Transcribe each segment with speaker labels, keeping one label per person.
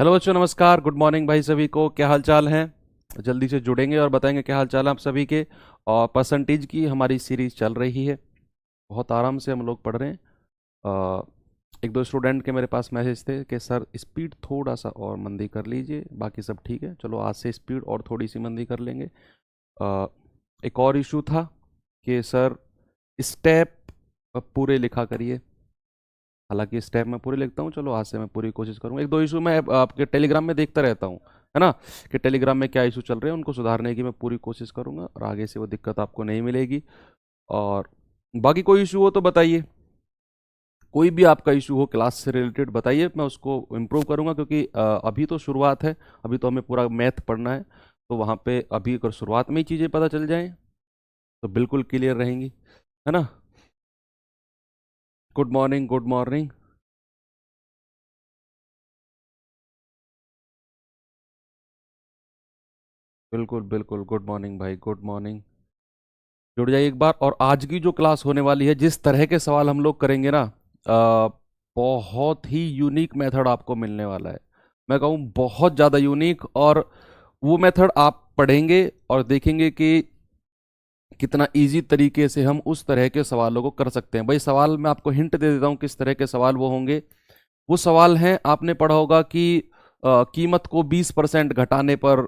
Speaker 1: Hello बच्चों, नमस्कार, good morning भाई सभी को। क्या हाल चाल है? जल्दी से जुड़ेंगे और बताएंगे क्या हाल चाल है आप सभी के। और परसेंटेज की हमारी सीरीज चल रही है, बहुत आराम से हम लोग पढ़ रहे हैं। अ, एक दो स्टूडेंट के मेरे पास मैसेज थे कि सर स्पीड थोड़ा सा और मंदी कर लीजिए, बाकी सब ठीक है। चलो आज से स्पीड और थोड़ी सी मंदी कर लेंगे। अ, एक और इशू था कि सर स्टेप पूरे लिखा करिए। हालांकि स्टेप मैं पूरे लिखता हूँ, चलो आज से मैं पूरी कोशिश करूँगा। एक दो इशू मैं आपके टेलीग्राम में देखता रहता हूँ, है ना, कि टेलीग्राम में क्या इशू चल रहे हैं, उनको सुधारने की मैं पूरी कोशिश करूँगा और आगे से वो दिक्कत आपको नहीं मिलेगी। और बाकी कोई इशू हो तो बताइए, कोई भी आपका इशू हो क्लास से रिलेटेड बताइए, मैं उसको इम्प्रूव करूँगा। क्योंकि अभी तो शुरुआत है, अभी तो हमें पूरा मैथ पढ़ना है। तो वहाँ पे अभी अगर शुरुआत में ही चीज़ें पता चल जाएँ तो बिल्कुल क्लियर रहेंगी, है ना। Good morning, good morning. बिल्कुल बिल्कुल, गुड मॉर्निंग भाई, गुड मॉर्निंग। जुड़ जाइए एक बार। और आज की जो क्लास होने वाली है, जिस तरह के सवाल हम लोग करेंगे ना, बहुत ही यूनिक मेथड आपको मिलने वाला है। मैं कहूँ बहुत ज़्यादा यूनिक। और वो मेथड आप पढ़ेंगे और देखेंगे कि कितना इजी तरीके से हम उस तरह के सवालों को कर सकते हैं। भाई सवाल मैं आपको हिंट दे देता हूँ किस तरह के सवाल वो होंगे। वो सवाल हैं, आपने पढ़ा होगा कि कीमत को 20% घटाने पर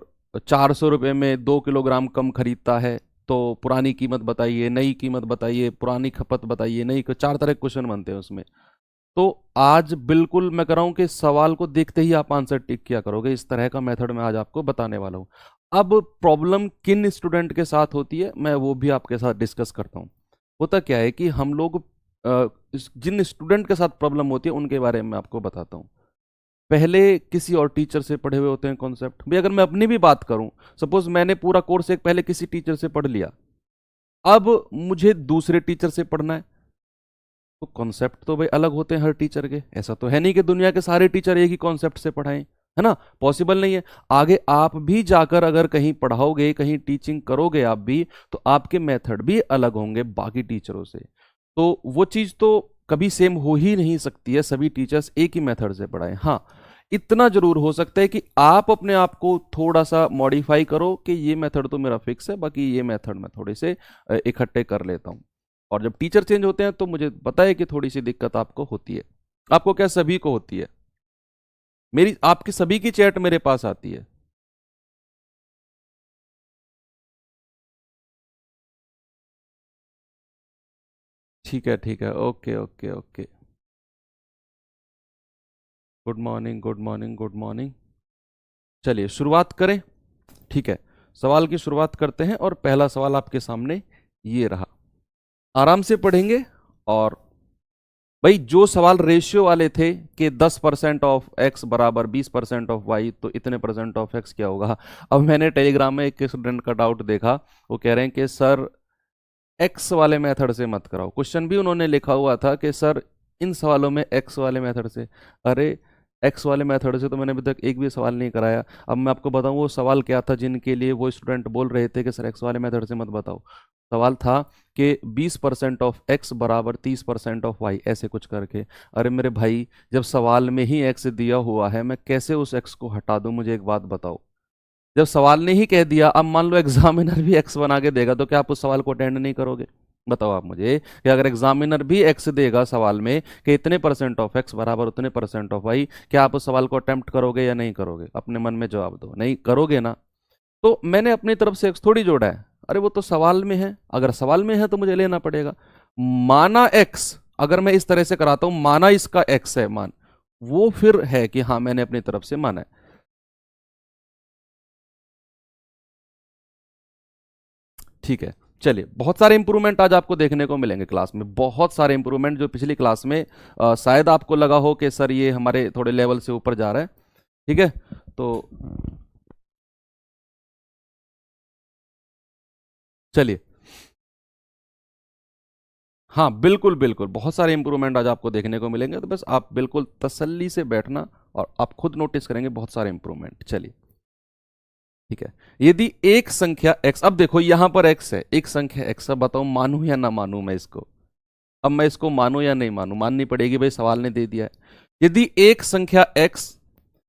Speaker 1: 400 रुपये में 2 किलोग्राम कम खरीदता है। तो पुरानी कीमत बताइए, नई कीमत बताइए, पुरानी खपत बताइए, नई। 4 तरह के क्वेश्चन बनते हैं उसमें। तो आज बिल्कुल मैं कर रहा हूं कि सवाल को देखते ही आप आंसर टिक किया करोगे। इस तरह का मेथड मैं आज आपको बताने वाला हूं। अब प्रॉब्लम किन स्टूडेंट के साथ होती है मैं वो भी आपके साथ डिस्कस करता हूं। होता क्या है कि हम लोग जिन स्टूडेंट के साथ प्रॉब्लम होती है उनके बारे में आपको बताता हूं। पहले किसी और टीचर से पढ़े हुए होते हैं कॉन्सेप्ट भी। अगर मैं अपनी भी बात करूं, सपोज मैंने पूरा कोर्स एक पहले किसी टीचर से पढ़ लिया, अब मुझे दूसरे टीचर से पढ़ना है। तो कॉन्सेप्ट तो भाई अलग होते हैं हर टीचर के। ऐसा तो है नहीं कि दुनिया के सारे टीचर एक ही कॉन्सेप्ट से पढ़ाएं, है ना, पॉसिबल नहीं है। आगे आप भी जाकर अगर कहीं पढ़ाओगे, कहीं टीचिंग करोगे आप भी, तो आपके मेथड भी अलग होंगे बाकी टीचरों से। तो वो चीज़ तो कभी सेम हो ही नहीं सकती है, सभी टीचर्स एक ही मेथड से पढ़ाएं। हाँ, इतना जरूर हो सकता है कि आप अपने आप को थोड़ा सा मॉडिफाई करो कि ये मेथड तो मेरा फिक्स है, बाकी ये मेथड मैं थोड़े से इकट्ठे कर लेता हूँ। और जब टीचर चेंज होते हैं तो मुझे पता है कि थोड़ी सी दिक्कत आपको होती है। आपको क्या, सभी को होती है। मेरी आपकी सभी की चैट मेरे पास आती है। ठीक है, ठीक है, okay okay okay. Good morning, good morning, good morning. चलिए शुरुआत करें। ठीक है, सवाल की शुरुआत करते हैं। और पहला सवाल आपके सामने ये रहा, आराम से पढ़ेंगे। और भाई जो सवाल रेशियो वाले थे कि 10% ऑफ एक्स बराबर 20% ऑफ वाई, तो इतने परसेंट ऑफ एक्स क्या होगा। अब मैंने टेलीग्राम में एक स्टूडेंट का डाउट देखा। वो कह रहे हैं कि सर एक्स वाले मेथड से मत कराओ। क्वेश्चन भी उन्होंने लिखा हुआ था कि सर इन सवालों में एक्स वाले मेथड से। अरे एक्स वाले मेथड से तो मैंने अभी तक एक भी सवाल नहीं कराया। अब मैं आपको बताऊं वो सवाल क्या था जिनके लिए वो स्टूडेंट बोल रहे थे कि सर एक्स वाले मेथड से मत बताओ। सवाल था कि 20% ऑफ एक्स बराबर 30% ऑफ वाई, ऐसे कुछ करके। अरे मेरे भाई, जब सवाल में ही एक्स दिया हुआ है, मैं कैसे उस एक्स को हटा दूं, मुझे एक बात बताओ। जब सवाल ने ही कह दिया, अब मान लो एग्जामिनर भी एक्स बना के देगा, तो क्या आप उस सवाल को अटेंड नहीं करोगे? बताओ आप मुझे कि अगर एग्जामिनर भी एक्स देगा सवाल में कि इतने परसेंट ऑफ एक्स बराबर उतने परसेंट ऑफ वाई, क्या आप उस सवाल को अटेम्प्ट करोगे या नहीं करोगे? अपने मन में जवाब दो, नहीं करोगे ना। तो मैंने अपनी तरफ से एक्स थोड़ी जोड़ा है। अरे वो तो सवाल में है, अगर सवाल में है तो मुझे लेना पड़ेगा। माना एक्स, अगर मैं इस तरह से कराता हूं, माना इसका एक्स है मान, वो फिर है कि हाँ मैंने अपनी तरफ से माना है। ठीक है, चलिए, बहुत सारे इंप्रूवमेंट आज आपको देखने को मिलेंगे क्लास में। बहुत सारे इंप्रूवमेंट जो पिछली क्लास में शायद आपको लगा हो कि सर ये हमारे थोड़े लेवल से ऊपर जा रहा है। ठीक है, तो चलिए। हाँ बिल्कुल बिल्कुल, बहुत सारे इंप्रूवमेंट आज आपको देखने को मिलेंगे। तो बस आप बिल्कुल तसल्ली से बैठना और आप खुद नोटिस करेंगे बहुत सारे इंप्रूवमेंट। चलिए, ठीक है। यदि एक संख्या x, अब देखो यहां पर x है, एक संख्या x, अब बताओ मानूं या ना मानूं मैं इसको। अब मैं इसको मानूं या नहीं मानूं, माननी पड़ेगी भाई, सवाल ने दे दिया है। यदि एक संख्या x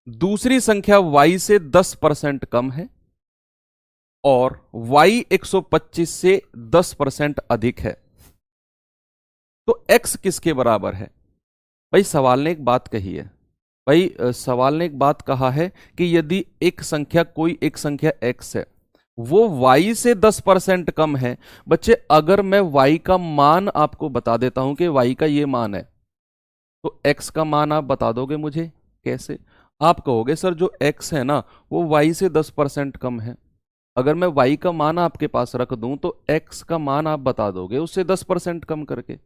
Speaker 1: दूसरी संख्या y से 10% कम है और y 125 से 10% अधिक है, तो x किसके बराबर है? भाई सवाल ने एक बात कही है, भाई सवाल ने एक बात कहा है कि यदि एक संख्या, कोई एक संख्या x है, वो y से 10% कम है। बच्चे अगर मैं y का मान आपको बता देता हूं कि y का ये मान है, तो x का मान आप बता दोगे मुझे कैसे? आप कहोगे सर जो x है ना वो y से 10% कम है। अगर मैं y का मान आपके पास रख दूं तो x का मान आप बता दोगे उससे 10% कम करके, है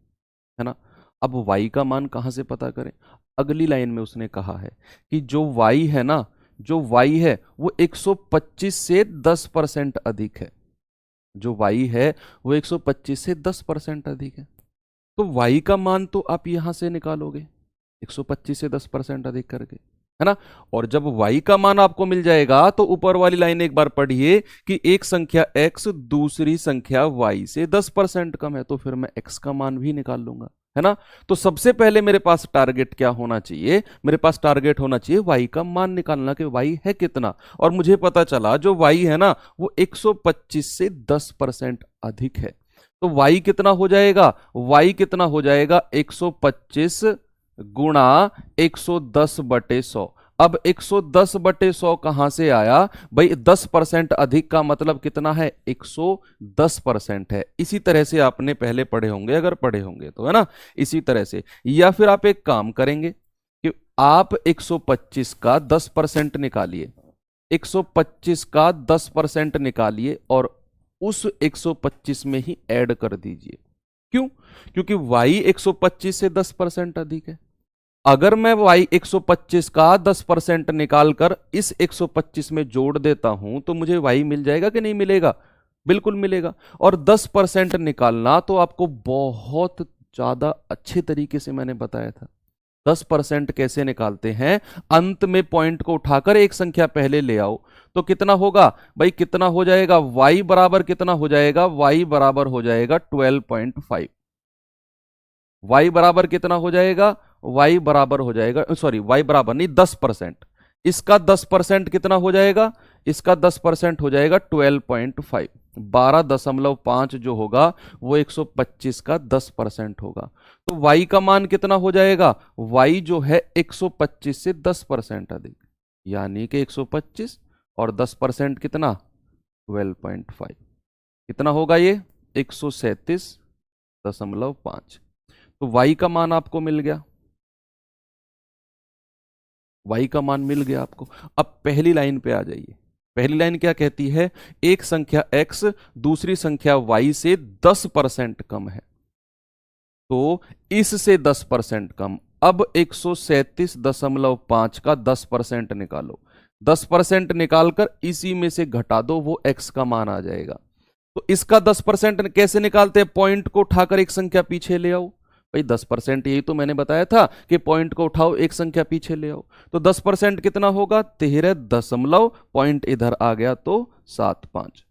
Speaker 1: ना। अब y का मान कहां से पता करें? अगली लाइन में उसने कहा है कि जो y है ना, जो y है वो 125 से 10% अधिक है। जो y है वो 125 से 10% अधिक है, तो y का मान तो आप यहां से निकालोगे 125 से 10% अधिक करके, है ना। और जब y का मान आपको मिल जाएगा तो ऊपर वाली लाइन एक बार पढ़िए कि एक संख्या x दूसरी संख्या y से 10% कम है, तो फिर मैं x का मान भी निकाल लूंगा, है ना। तो सबसे पहले मेरे पास टारगेट क्या होना चाहिए? मेरे पास टारगेट होना चाहिए y का मान निकालना कि y है कितना। और मुझे पता चला जो y है ना वो 125 से 10% अधिक है, तो y कितना हो जाएगा? y कितना हो जाएगा? 125 गुणा 110/100। अब 110/100 कहां से आया भाई? 10% अधिक का मतलब कितना है? 110% है। इसी तरह से आपने पहले पढ़े होंगे, अगर पढ़े होंगे तो, है ना, इसी तरह से। या फिर आप एक काम करेंगे कि आप 125 का 10% निकालिए, 125 का 10% निकालिए और उस 125 में ही ऐड कर दीजिए। क्यों? क्योंकि y 125 से 10% अधिक है। अगर मैं y 125 का 10% निकालकर इस 125 में जोड़ देता हूं तो मुझे y मिल जाएगा कि नहीं मिलेगा? बिल्कुल मिलेगा। और 10% निकालना तो आपको बहुत ज्यादा अच्छे तरीके से मैंने बताया था। 10% कैसे निकालते हैं? अंत में पॉइंट को उठाकर एक संख्या पहले ले आओ, तो कितना होगा भाई? कितना हो जाएगा? y बराबर कितना हो जाएगा? y बराबर हो जाएगा 12.5। y बराबर कितना हो जाएगा? y बराबर हो जाएगा, सॉरी y बराबर नहीं, 10%। इसका 10% कितना हो जाएगा? इसका 10% हो जाएगा 12.5। 12.5 जो होगा वो 125 का 10% होगा। तो y का मान कितना हो जाएगा? y जो है 125 से 10% अधिक, यानी कि 125 और 10% कितना? 12.5। कितना होगा ये? 137.5। तो y का मान आपको मिल गया, y का मान मिल गया आपको। अब पहली लाइन पे आ जाइए। पहली लाइन क्या कहती है? एक संख्या x दूसरी संख्या y से 10% कम है, तो इससे 10% कम। अब 137.5 का 10% निकालो, 10% निकालकर इसी में से घटा दो, वो x का मान आ जाएगा। तो इसका 10% कैसे निकालते हैं? पॉइंट को उठाकर एक संख्या पीछे ले आओ। भाई 10% यही तो मैंने बताया था कि पॉइंट को उठाओ एक संख्या पीछे ले आओ। तो 10% कितना होगा? 13 पॉइंट इधर आ गया तो 75।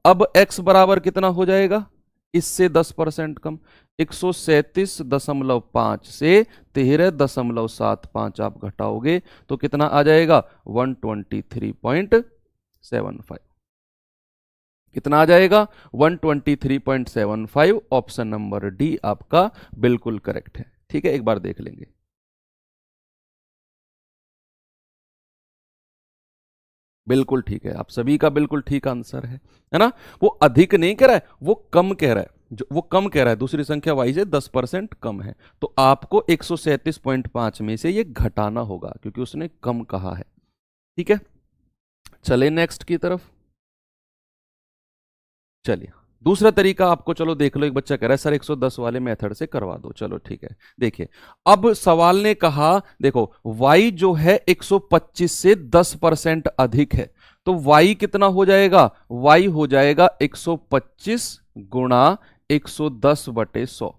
Speaker 1: अब x बराबर कितना हो जाएगा? इससे 10% कम, 137.5 से 13.75 आप घटाओगे तो कितना आ जाएगा? 123.75। कितना आ जाएगा? 123.75। ऑप्शन नंबर डी आपका बिल्कुल करेक्ट है। ठीक है, एक बार देख लेंगे। बिल्कुल ठीक है, आप सभी का बिल्कुल ठीक आंसर है ना। वो अधिक नहीं कह रहा है, वो कम कह रहा है। जो वो कम कह रहा है, दूसरी संख्या y से 10% कम है, तो आपको 137.5 में से ये घटाना होगा क्योंकि उसने कम कहा है। ठीक है, चले नेक्स्ट की तरफ। चलिए दूसरा तरीका आपको, चलो देख लो। एक बच्चा कह रहा है सर 110 वाले मेथड से करवा दो। चलो ठीक है, देखिए अब सवाल ने कहा, देखो y जो है 125 से 10% अधिक है, तो y कितना हो जाएगा? y हो जाएगा 125 गुणा 110/100।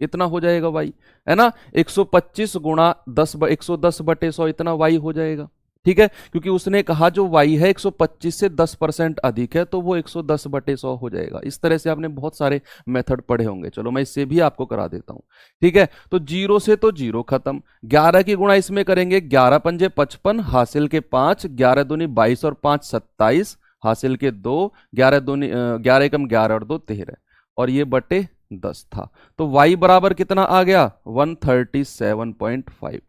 Speaker 1: इतना हो जाएगा y, है ना। 125 गुणा 110/100 इतना y हो जाएगा। ठीक है, क्योंकि उसने कहा जो y है 125 से 10% अधिक है, तो वो 110/100 हो जाएगा। इस तरह से आपने बहुत सारे मेथड पढ़े होंगे। चलो मैं इससे भी आपको करा देता हूं। ठीक है, तो 0 से तो 0 खत्म, 11 की गुणा इसमें करेंगे, 11 पंजे 55, हासिल के 5, 11 दूनी 22 और 5 27, हासिल के 2, 11 दूनी 11 एकम 11 और 2 13, और ये बटे 10 था। तो y बराबर कितना आ गया, 137.5।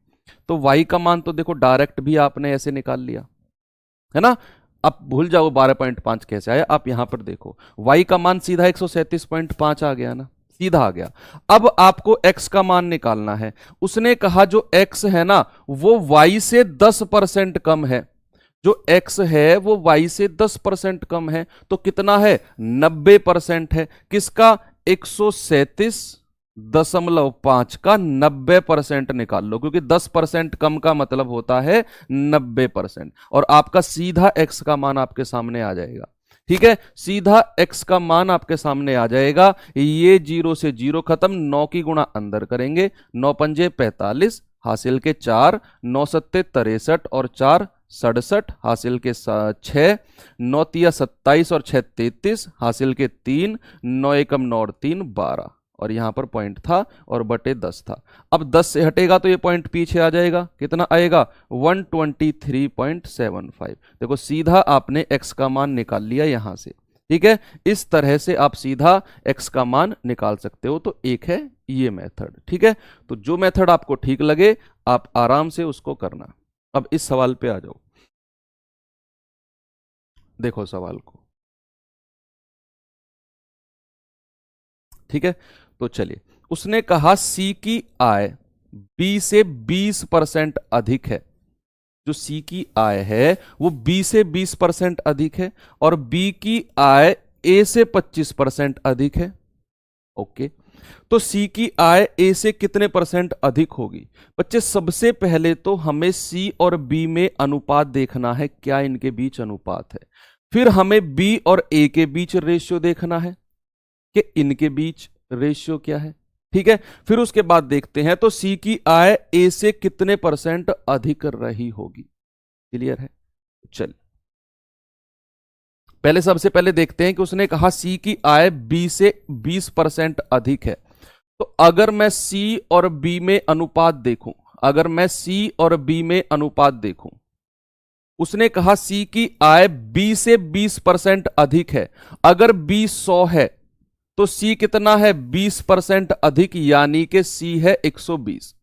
Speaker 1: तो y का मान तो देखो डायरेक्ट भी आपने ऐसे निकाल लिया है ना। अब भूल जाओ 12.5 कैसे आया, आप यहां पर देखो y का मान सीधा 137.5 आ गया ना, सीधा आ गया। अब आपको x का मान निकालना है। उसने कहा जो x है ना वो y से 10% कम है, जो x है वो y से 10% कम है, तो कितना है, 90% है। किसका, 137.5 का 90% निकाल लो, क्योंकि 10% कम का मतलब होता है 90%, और आपका सीधा x का मान आपके सामने आ जाएगा। ठीक है, सीधा x का मान आपके सामने आ जाएगा। ये 0 से 0 खत्म, 9 की गुणा अंदर करेंगे, 9 पंजे 45, हासिल के 4, 9 सत्ते 63 और 4 67, हासिल के 6, 9 तिया 27 और 6 33, हासिल के 3, 9 एकम 9 और 3 12, और यहां पर पॉइंट था और बटे 10 था। अब 10 से हटेगा तो ये पॉइंट पीछे आ जाएगा, कितना आएगा, 123.75। देखो सीधा आपने x का मान निकाल लिया यहां से। ठीक है, इस तरह से आप सीधा x का मान निकाल सकते हो। तो एक है ये मेथड। ठीक है, तो जो मेथड आपको ठीक लगे आप आराम से उसको करना। अब इस सवाल पे आ जाओ, देखो सवाल को। ठीक है, तो चलिए, उसने कहा C की आय B से 20% अधिक है। जो C की आय है वो B से 20% अधिक है, और B की आय A से 25% अधिक है। ओके, तो C की आय A से कितने परसेंट अधिक होगी। बच्चे सबसे पहले तो हमें C और B में अनुपात देखना है, क्या इनके बीच अनुपात है। फिर हमें B और A के बीच रेशियो देखना है कि इनके बीच रेशियो क्या है। ठीक है, फिर उसके बाद देखते हैं तो C की आय A से कितने परसेंट अधिक रही होगी। क्लियर है, चल पहले सबसे पहले देखते हैं कि उसने कहा C की आय B से 20% अधिक है। तो अगर मैं C और B में अनुपात देखूं, अगर मैं C और B में अनुपात देखूं, उसने कहा C की आय B से 20% अधिक है। अगर B 100 है तो C कितना है, 20% अधिक, यानी कि C है 120।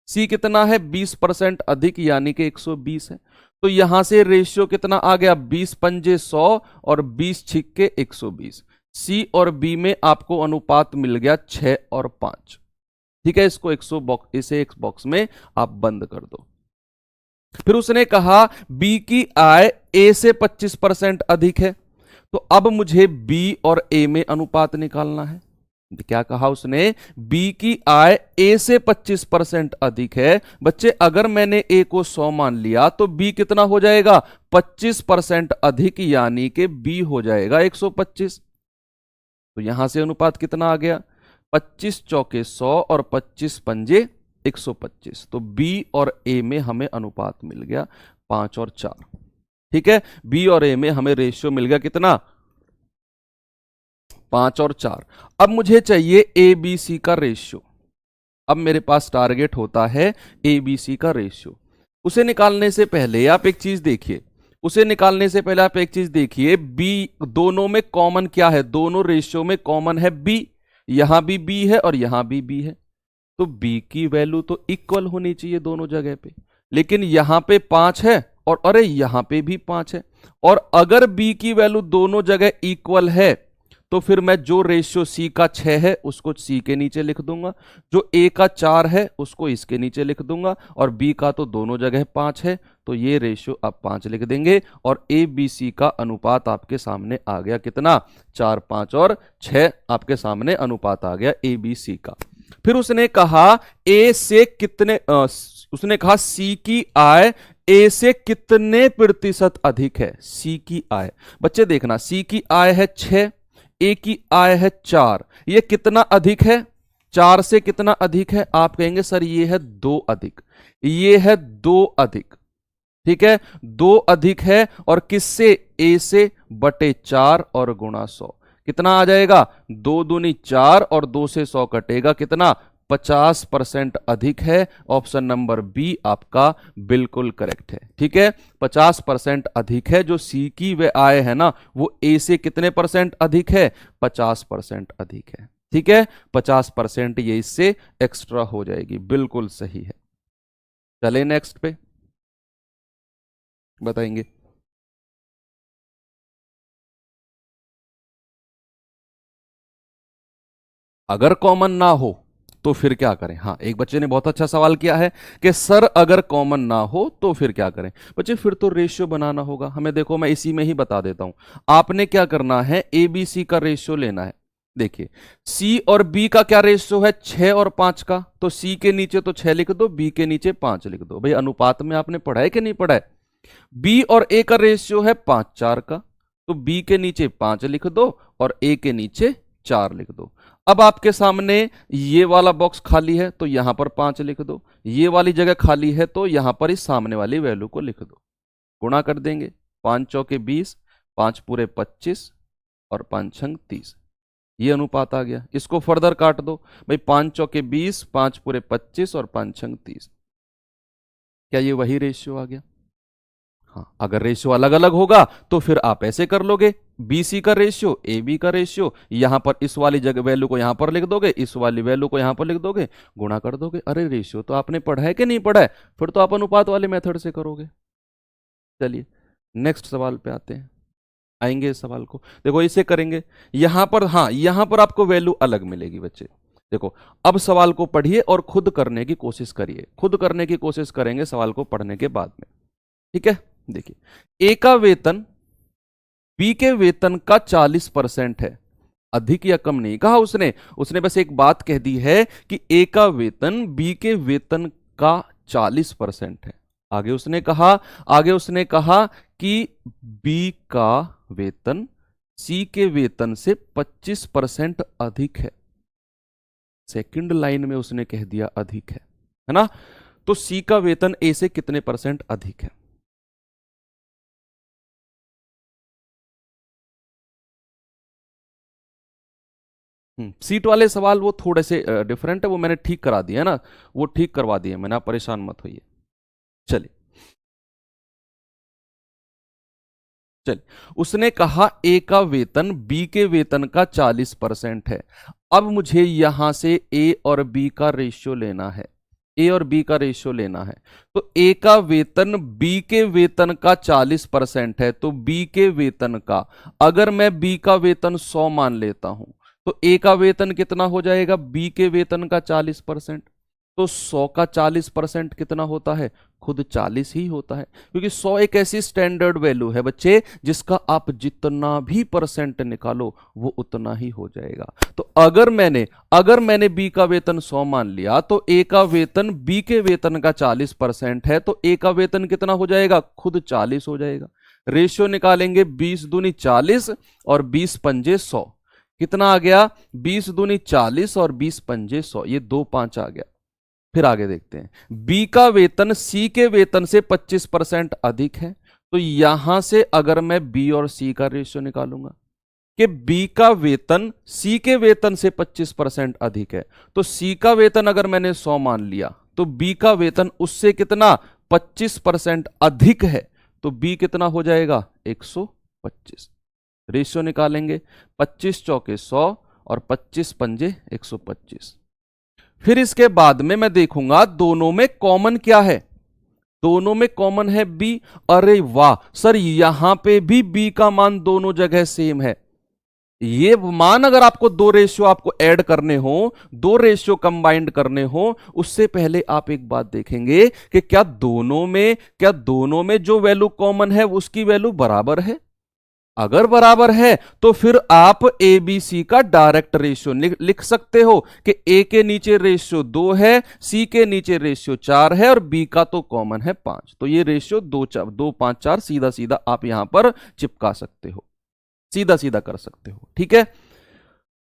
Speaker 1: C कितना है, 20% अधिक, यानी कि 120 है। तो यहां से रेशियो कितना आ गया, 20 पंजे 100 और 20 छिक्के 120। C और B में आपको अनुपात मिल गया 6 और 5। ठीक है, इसको 100 बॉक्स, इसे एक बॉक्स में आप बंद कर दो। फिर उसने कहा B की आय A से 25% अधिक है। तो अब मुझे B और A में अनुपात निकालना है। क्या कहा उसने, B की आय A से 25% अधिक है। बच्चे अगर मैंने A को 100 मान लिया तो B कितना हो जाएगा, 25% अधिक, यानी कि B हो जाएगा 125। तो यहां से अनुपात कितना आ गया, 25 चौके 100 और 25 पंजे 125। तो B और A में हमें अनुपात मिल गया 5 और 4। ठीक है, B और A में हमें रेशियो मिल गया कितना, 5 और 4। अब मुझे चाहिए ABC का रेशियो। अब मेरे पास टारगेट होता है ABC का रेशियो। उसे निकालने से पहले आप एक चीज देखिए, उसे निकालने से पहले आप एक चीज देखिए, B दोनों में कॉमन क्या है, दोनों रेशियो में कॉमन है B। यहां भी B है और यहां भी B है, तो B की वैल्यू तो इक्वल होनी चाहिए दोनों जगह पे। लेकिन यहां पे 5 है और अरे यहां पे भी 5 है, और अगर B की वैल्यू दोनों जगह इक्वल है तो फिर मैं जो रेशियो C का 6 है उसको C के नीचे लिख दूंगा, जो A का 4 है उसको इसके नीचे लिख दूंगा, और B का तो दोनों जगह 5 है, तो ये रेशियो आप 5 लिख देंगे, और ABC का अनुपात आपके सामने आ गया कितना, 4, 5 और 6 आपके सामने अनुपात आ गया ABC का। फिर उसने कहा A से कितने उसने कहा C की आय A से कितने प्रतिशत अधिक है। C की आय, बच्चे देखना, C की आय है 6, A की आय है 4, ये कितना अधिक है, 4 से कितना अधिक है। आप कहेंगे सर ये है 2 अधिक, ये है 2 अधिक। ठीक है, 2 अधिक है और किससे, ए से, बटे 4 और गुणा 100, कितना आ जाएगा, 2 दूनी 4 और 2 से 100 कटेगा, कितना, 50% अधिक है। ऑप्शन नंबर बी आपका बिल्कुल करेक्ट है। ठीक है, 50% अधिक है। जो सी की वे आय है ना, वो ए से कितने परसेंट अधिक है, 50% अधिक है। ठीक है, 50% ये इससे एक्स्ट्रा हो जाएगी, बिल्कुल सही है। चले नेक्स्ट पे बताएंगे। अगर कॉमन ना हो तो फिर क्या करें। हाँ, एक बच्चे ने बहुत अच्छा सवाल किया है कि सर अगर कॉमन ना हो तो फिर क्या करें। बच्चे फिर तो रेशियो बनाना होगा हमें। देखो मैं इसी में ही बता देता हूं। आपने क्या करना है, ए बी सी का रेशियो लेना है। देखिए सी और बी का क्या रेशियो है, 6 और 5 का। तो सी के नीचे तो 6 लिख दो, बी के नीचे 5 लिख दो। भाई अनुपात में आपने पढ़ा है कि नहीं पढ़ा है। बी और ए का रेशियो है 5-4 का। तो बी के नीचे 5 लिख दो और ए के नीचे 4 लिख दो। अब आपके सामने ये वाला बॉक्स खाली है तो यहां पर 5 लिख दो, ये वाली जगह खाली है तो यहां पर इस सामने वाली वैल्यू को लिख दो। गुणा कर देंगे, 5 चौके 20, 5 पूरे 25 और 5 छंग 30। ये अनुपात आ गया। इसको फर्दर काट दो भाई, 5 चौके 20, 5 पूरे 25 और 5 छंग 30। क्या ये वही रेशियो आ गया। हाँ, अगर रेशियो अलग अलग होगा तो फिर आप ऐसे कर लोगे, बी सी का रेशियो ए बी का रेशियो, यहां पर इस वाली जगह वैल्यू को यहां पर लिख दोगे, इस वाली वैल्यू को यहां पर लिख दोगे, गुणा कर दोगे। अरे रेशियो तो आपने पढ़ा है कि नहीं पढ़ा है, फिर तो आप अनुपात वाले मेथड से करोगे। चलिए नेक्स्ट सवाल पे आते हैं, आएंगे इस सवाल को। देखो इसे करेंगे यहां पर, हाँ यहां पर आपको वैल्यू अलग मिलेगी बच्चे। देखो अब सवाल को पढ़िए और खुद करने की कोशिश करिए, खुद करने की कोशिश करेंगे सवाल को पढ़ने के बाद में। ठीक है, देखिए ए का वेतन बी के वेतन का 40% है। अधिक या कम नहीं कहा उसने, उसने बस एक बात कह दी है कि ए का वेतन बी के वेतन का 40% है। आगे उसने कहा कि बी का वेतन सी के वेतन से 25% अधिक है। सेकंड लाइन में उसने कह दिया अधिक है ना। तो सी का वेतन ए से कितने परसेंट अधिक है। सीट वाले सवाल वो थोड़े से डिफरेंट है, वो मैंने ठीक करा दिया है ना, वो ठीक करवा दिए मैंने, आप परेशान मत होइए। चलिए चलिए, उसने कहा ए का वेतन बी के वेतन का 40% है। अब मुझे यहां से ए और बी का रेशियो लेना है, ए और बी का रेशियो लेना है। तो ए का वेतन बी के वेतन का 40% है, तो बी के वेतन का, अगर मैं बी का वेतन 100 मान लेता हूं तो ए का वेतन कितना हो जाएगा, बी के वेतन का 40%। तो 100 का 40% कितना होता है, खुद 40 ही होता है। क्योंकि 100 एक ऐसी स्टैंडर्ड वैल्यू है बच्चे जिसका आप जितना भी परसेंट निकालो वो उतना ही हो जाएगा। तो अगर मैंने बी का वेतन 100 मान लिया तो ए का वेतन बी के वेतन का 40% है, तो ए का वेतन कितना हो जाएगा, खुद 40 हो जाएगा। रेशियो निकालेंगे, 20 दूनी 40 और 20 पंजे 100, कितना आ गया, 20 दूनी 40 और 20 पंजे 100, ये 2 5 आ गया। फिर आगे देखते हैं, बी का वेतन सी के वेतन से 25% अधिक है। तो यहां से अगर मैं बी और सी का रेशियो निकालूंगा कि बी का वेतन सी के वेतन से 25% अधिक है, तो सी का वेतन अगर मैंने 100 मान लिया तो बी का वेतन उससे कितना, 25% अधिक है। तो बी कितना हो जाएगा, 125। रेशियो निकालेंगे, 25 चौके 100 और 25 पंजे 125। फिर इसके बाद में मैं देखूंगा दोनों में कॉमन क्या है, दोनों में कॉमन है बी। अरे वाह सर, यहां पे भी बी का मान दोनों जगह सेम है। ये मान अगर आपको दो रेशियो आपको ऐड करने हो, दो रेशियो कंबाइंड करने हो, उससे पहले आप एक बात देखेंगे कि क्या दोनों में जो वैल्यू कॉमन है उसकी वैल्यू बराबर है। अगर बराबर है तो फिर आप ए बी सी का डायरेक्ट रेशियो लिख सकते हो कि ए के नीचे रेशियो 2 है, सी के नीचे रेशियो 4 है और बी का तो कॉमन है 5। तो ये रेशियो 2 5 4 सीधा सीधा आप यहां पर चिपका सकते हो, सीधा सीधा कर सकते हो। ठीक है,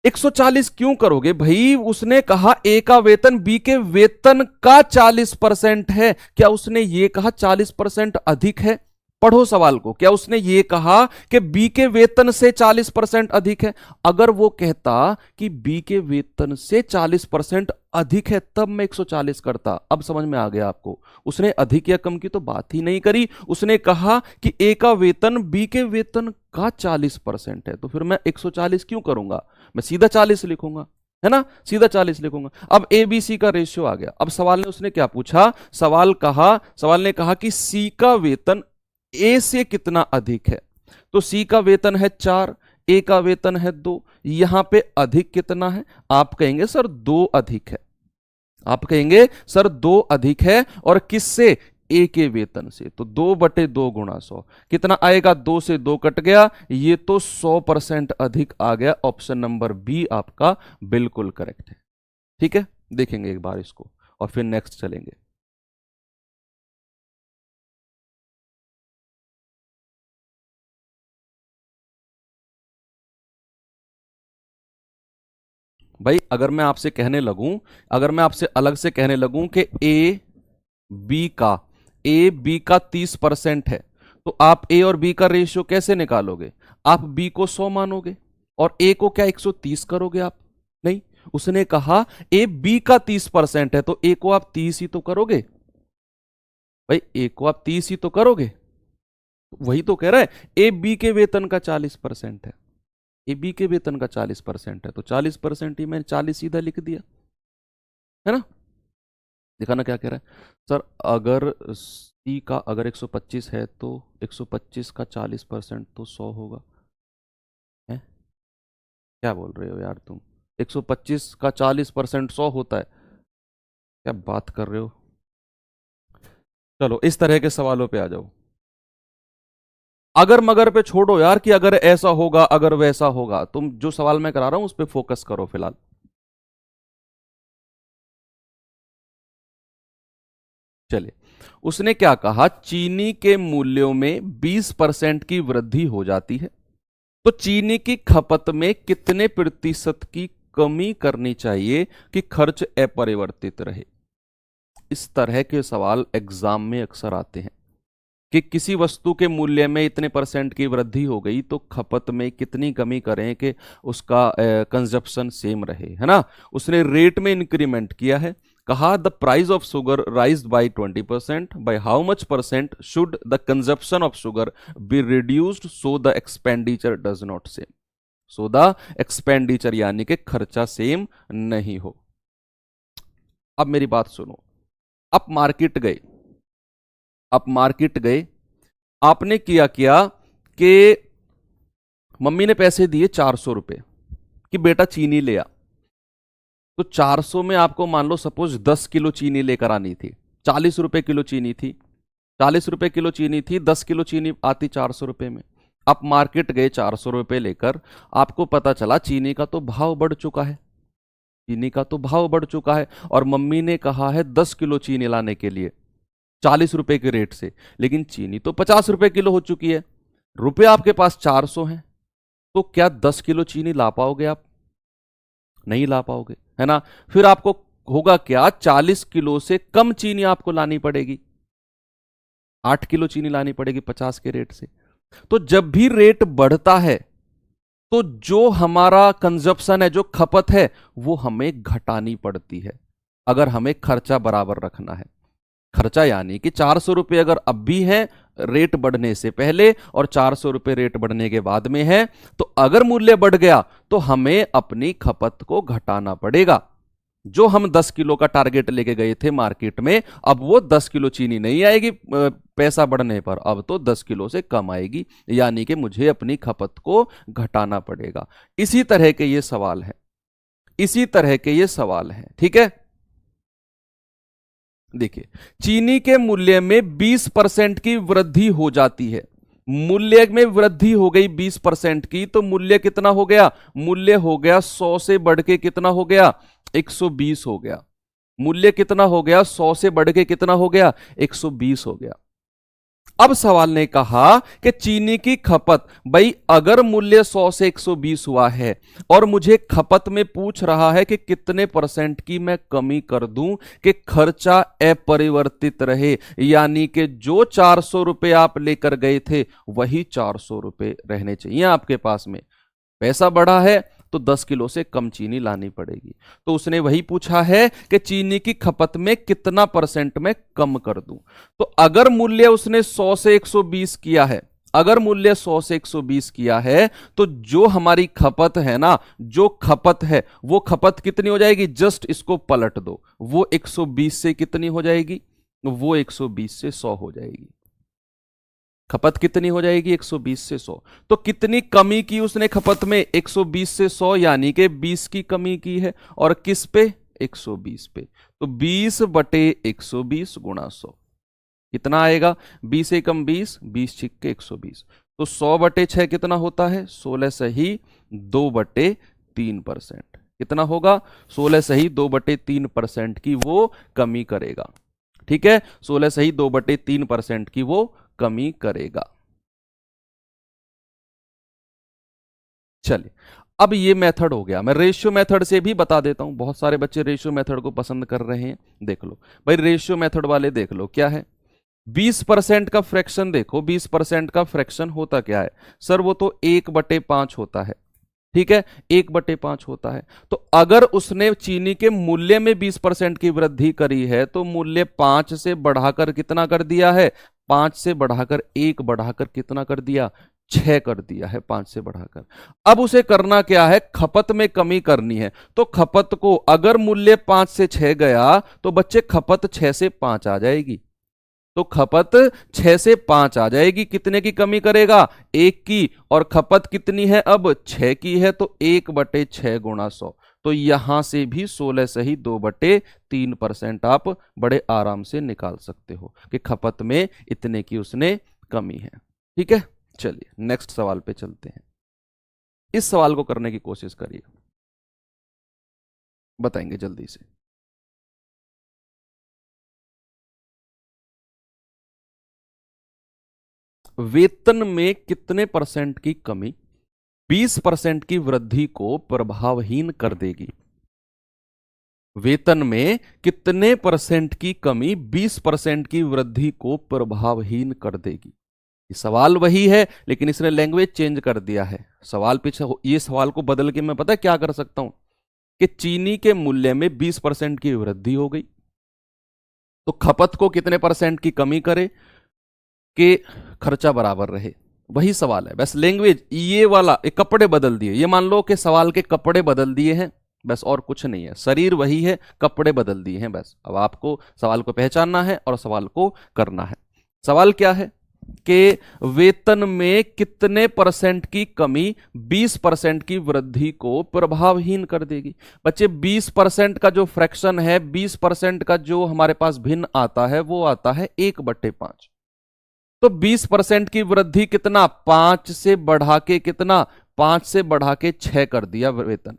Speaker 1: 140 क्यों करोगे भाई? उसने कहा ए का वेतन बी के वेतन का 40% है। क्या उसने ये कहा 40% अधिक है? पढ़ो सवाल को। क्या उसने ये कहा कि बी के वेतन से 40% अधिक है? अगर वो कहता कि बी के वेतन से 40% अधिक है तब मैं 140 करता। अब समझ में आ गया आपको? उसने अधिक या कम की तो बात ही नहीं करी। उसने कहा कि ए का वेतन बी के वेतन का 40% है, तो फिर मैं 140 क्यों करूंगा? मैं सीधा 40 लिखूंगा, है ना? सीधा 40 लिखूंगा। अब ए बी सी का रेशियो आ गया। अब सवाल ने उसने क्या पूछा? सवाल ने कहा कि सी का वेतन ए से कितना अधिक है। तो सी का वेतन है 4, ए का वेतन है 2। यहां पे अधिक कितना है? आप कहेंगे सर 2 अधिक है। आप कहेंगे सर 2 अधिक है, और किससे? ए के वेतन से। तो 2/2 गुणा 100 कितना आएगा? 2 से 2 कट गया, ये तो 100% अधिक आ गया। ऑप्शन नंबर बी आपका बिल्कुल करेक्ट है। ठीक है, देखेंगे एक बार इसको और फिर नेक्स्ट चलेंगे। भाई अगर मैं आपसे अलग से कहने लगूं कि बी का बी का 30% है, तो आप ए और बी का रेशियो कैसे निकालोगे? आप बी को 100 मानोगे और ए को क्या 130 करोगे आप? नहीं, उसने कहा ए बी का 30% है, तो ए को आप 30 ही तो करोगे। भाई ए को आप 30 ही तो करोगे। वही तो कह रहा है, ए बी के वेतन का 40% है। ए बी के वेतन का 40% है, तो 40% ही मैंने 40 सीधा लिख दिया, है ना? दिखाना क्या कह रहा है सर? अगर सी का अगर 125 है तो 125 का 40% तो 100 होगा। है? क्या बोल रहे हो यार तुम? 125 का 40% 100 होता है? क्या बात कर रहे हो? चलो इस तरह के सवालों पे आ जाओ। अगर मगर पे छोड़ो यार कि अगर ऐसा होगा अगर वैसा होगा। तुम जो सवाल मैं करा रहा हूं उस पर फोकस करो फिलहाल। चलिए, उसने क्या कहा? चीनी के मूल्यों में 20% की वृद्धि हो जाती है, तो चीनी की खपत में कितने प्रतिशत की कमी करनी चाहिए कि खर्च अपरिवर्तित रहे? इस तरह के सवाल एग्जाम में अक्सर आते हैं कि किसी वस्तु के मूल्य में इतने परसेंट की वृद्धि हो गई तो खपत में कितनी कमी करें कि उसका कंजप्शन सेम रहे, है ना? उसने रेट में इंक्रीमेंट किया है। कहा the price of sugar rise by 20%, by how much percent should the consumption of sugar be reduced so the expenditure does not same. So the expenditure यानी कि खर्चा सेम नहीं हो। अब मेरी बात सुनो। आप मार्केट गए, आपने किया क्या कि मम्मी ने पैसे दिए 400 रुपए कि बेटा चीनी ले आ। तो 400 में आपको मान लो सपोज 10 किलो चीनी लेकर आनी थी। 40 रुपए किलो चीनी थी। 40 रुपए किलो चीनी थी, 10 किलो चीनी आती 400 रुपए में। आप मार्केट गए 400 रुपए लेकर, आपको पता चला चीनी का तो भाव बढ़ चुका है। चीनी का तो भाव बढ़ चुका है और मम्मी ने कहा है 10 किलो चीनी लाने के लिए 40 रुपए के रेट से, लेकिन चीनी तो 50 रुपए किलो हो चुकी है। रुपए आपके पास 400 हैं, तो क्या 10 किलो चीनी ला पाओगे आप? नहीं ला पाओगे, है ना? फिर आपको होगा क्या? 40 किलो से कम चीनी आपको लानी पड़ेगी। 8 किलो चीनी लानी पड़ेगी 50 के रेट से। तो जब भी रेट बढ़ता है तो जो हमारा कंजप्शन है, जो खपत है, वो हमें घटानी पड़ती है अगर हमें खर्चा बराबर रखना है। खर्चा यानी कि 400 रुपये अगर अब भी है रेट बढ़ने से पहले और 400 रुपये रेट बढ़ने के बाद में है, तो अगर मूल्य बढ़ गया तो हमें अपनी खपत को घटाना पड़ेगा। जो हम 10 किलो का टारगेट लेके गए थे मार्केट में, अब वो 10 किलो चीनी नहीं आएगी पैसा बढ़ने पर, अब तो 10 किलो से कम आएगी, यानी कि मुझे अपनी खपत को घटाना पड़ेगा। इसी तरह के ये सवाल है, ठीक है? देखिए, चीनी के मूल्य में 20% की वृद्धि हो जाती है। मूल्य में वृद्धि हो गई 20% की, तो मूल्य कितना हो गया? मूल्य हो गया 100 से बढ़ के कितना हो गया? 120 हो गया। मूल्य कितना हो गया? 100 से बढ़ के कितना हो गया? 120 हो गया। अब सवाल ने कहा कि चीनी की खपत, भाई अगर मूल्य 100 से 120 हुआ है और मुझे खपत में पूछ रहा है कि कितने परसेंट की मैं कमी कर दूं कि खर्चा अपरिवर्तित रहे, यानी कि जो 400 रुपए आप लेकर गए थे वही 400 रुपए रहने चाहिए आपके पास में। पैसा बढ़ा है तो 10 किलो से कम चीनी लानी पड़ेगी। तो उसने वही पूछा है कि चीनी की खपत में कितना परसेंट में कम कर दूं। तो अगर मूल्य उसने 100 से 120 किया है, अगर मूल्य 100 से 120 किया है, तो जो हमारी खपत है ना, जो खपत है वो खपत कितनी हो जाएगी, जस्ट इसको पलट दो, वो 120 से कितनी हो जाएगी, वो 120 से 100 हो जाएगी। खपत कितनी हो जाएगी, 120 से 100। तो कितनी कमी की उसने खपत में, 120 से 100, यानी कि 20 की कमी की है। और किस पे, 120 पे। तो 20 बटे 120 गुणा 100 कितना आएगा, 20 एकम 20, 20 छिक्के 120। तो 100 बटे 6 कितना होता है, 16 सही 2 बटे 3%। कितना होगा, 16 सही 2 बटे 3% की वो कमी करेगा। ठीक है, 16 सही 2 बटे 3% की वो कमी करेगा। चलिए, अब ये मेथड हो गया। मैं रेशियो मेथड से भी बता देता हूं, बहुत सारे बच्चे रेशियो मेथड को पसंद कर रहे हैं। देख लो भाई, रेशियो मेथड वाले देख लो क्या है। 20% का फ्रैक्शन देखो, 20% का फ्रैक्शन होता क्या है सर, वो तो 1/5 होता है। ठीक है, 1/5 होता है। तो अगर उसने चीनी के मूल्य में 20% की वृद्धि करी है तो मूल्य 5 से बढ़ाकर कितना कर दिया है, 5 से बढ़ाकर 1 बढ़ाकर कितना कर दिया, 6 कर दिया है, 5 से बढ़ाकर। अब उसे करना क्या है, खपत में कमी करनी है। तो खपत को, अगर मूल्य 5 से 6 गया तो बच्चे खपत 6 से 5 आ जाएगी। तो खपत 6 से 5 आ जाएगी, कितने की कमी करेगा, 1 की। और खपत कितनी है अब, 6 की है, तो 1/6 गुणा 100। तो यहां से भी 16 सही 2/3% आप बड़े आराम से निकाल सकते हो कि खपत में इतने की उसने कमी है। ठीक है, चलिए नेक्स्ट सवाल पे चलते हैं। इस सवाल को करने की कोशिश करिए, बताएंगे जल्दी से। वेतन में कितने परसेंट की कमी 20% की वृद्धि को प्रभावहीन कर देगी। वेतन में कितने परसेंट की कमी 20% की वृद्धि को प्रभावहीन कर देगी। ये सवाल वही है, लेकिन इसने लैंग्वेज चेंज कर दिया है। सवाल पीछे, ये सवाल को बदल के मैं पता है क्या कर सकता हूं कि चीनी के मूल्य में 20% की वृद्धि हो गई, तो खपत को कितने परसेंट की कमी करे कि खर्चा बराबर रहे। वही सवाल है, बस लैंग्वेज ये वाला, एक कपड़े बदल दिए। ये मान लो कि सवाल के कपड़े बदल दिए हैं, बस और कुछ नहीं है। शरीर वही है, कपड़े बदल दिए हैं बस। अब आपको सवाल को पहचानना है और सवाल को करना है। सवाल क्या है कि वेतन में कितने परसेंट की कमी 20% की वृद्धि को प्रभावहीन कर देगी। बच्चे 20% का जो फ्रैक्शन है, 20% का जो हमारे पास भिन्न आता है वो आता है 1/5। तो 20% की वृद्धि कितना, 5 से बढ़ा के कितना, 5 से बढ़ा के 6 कर दिया वेतन,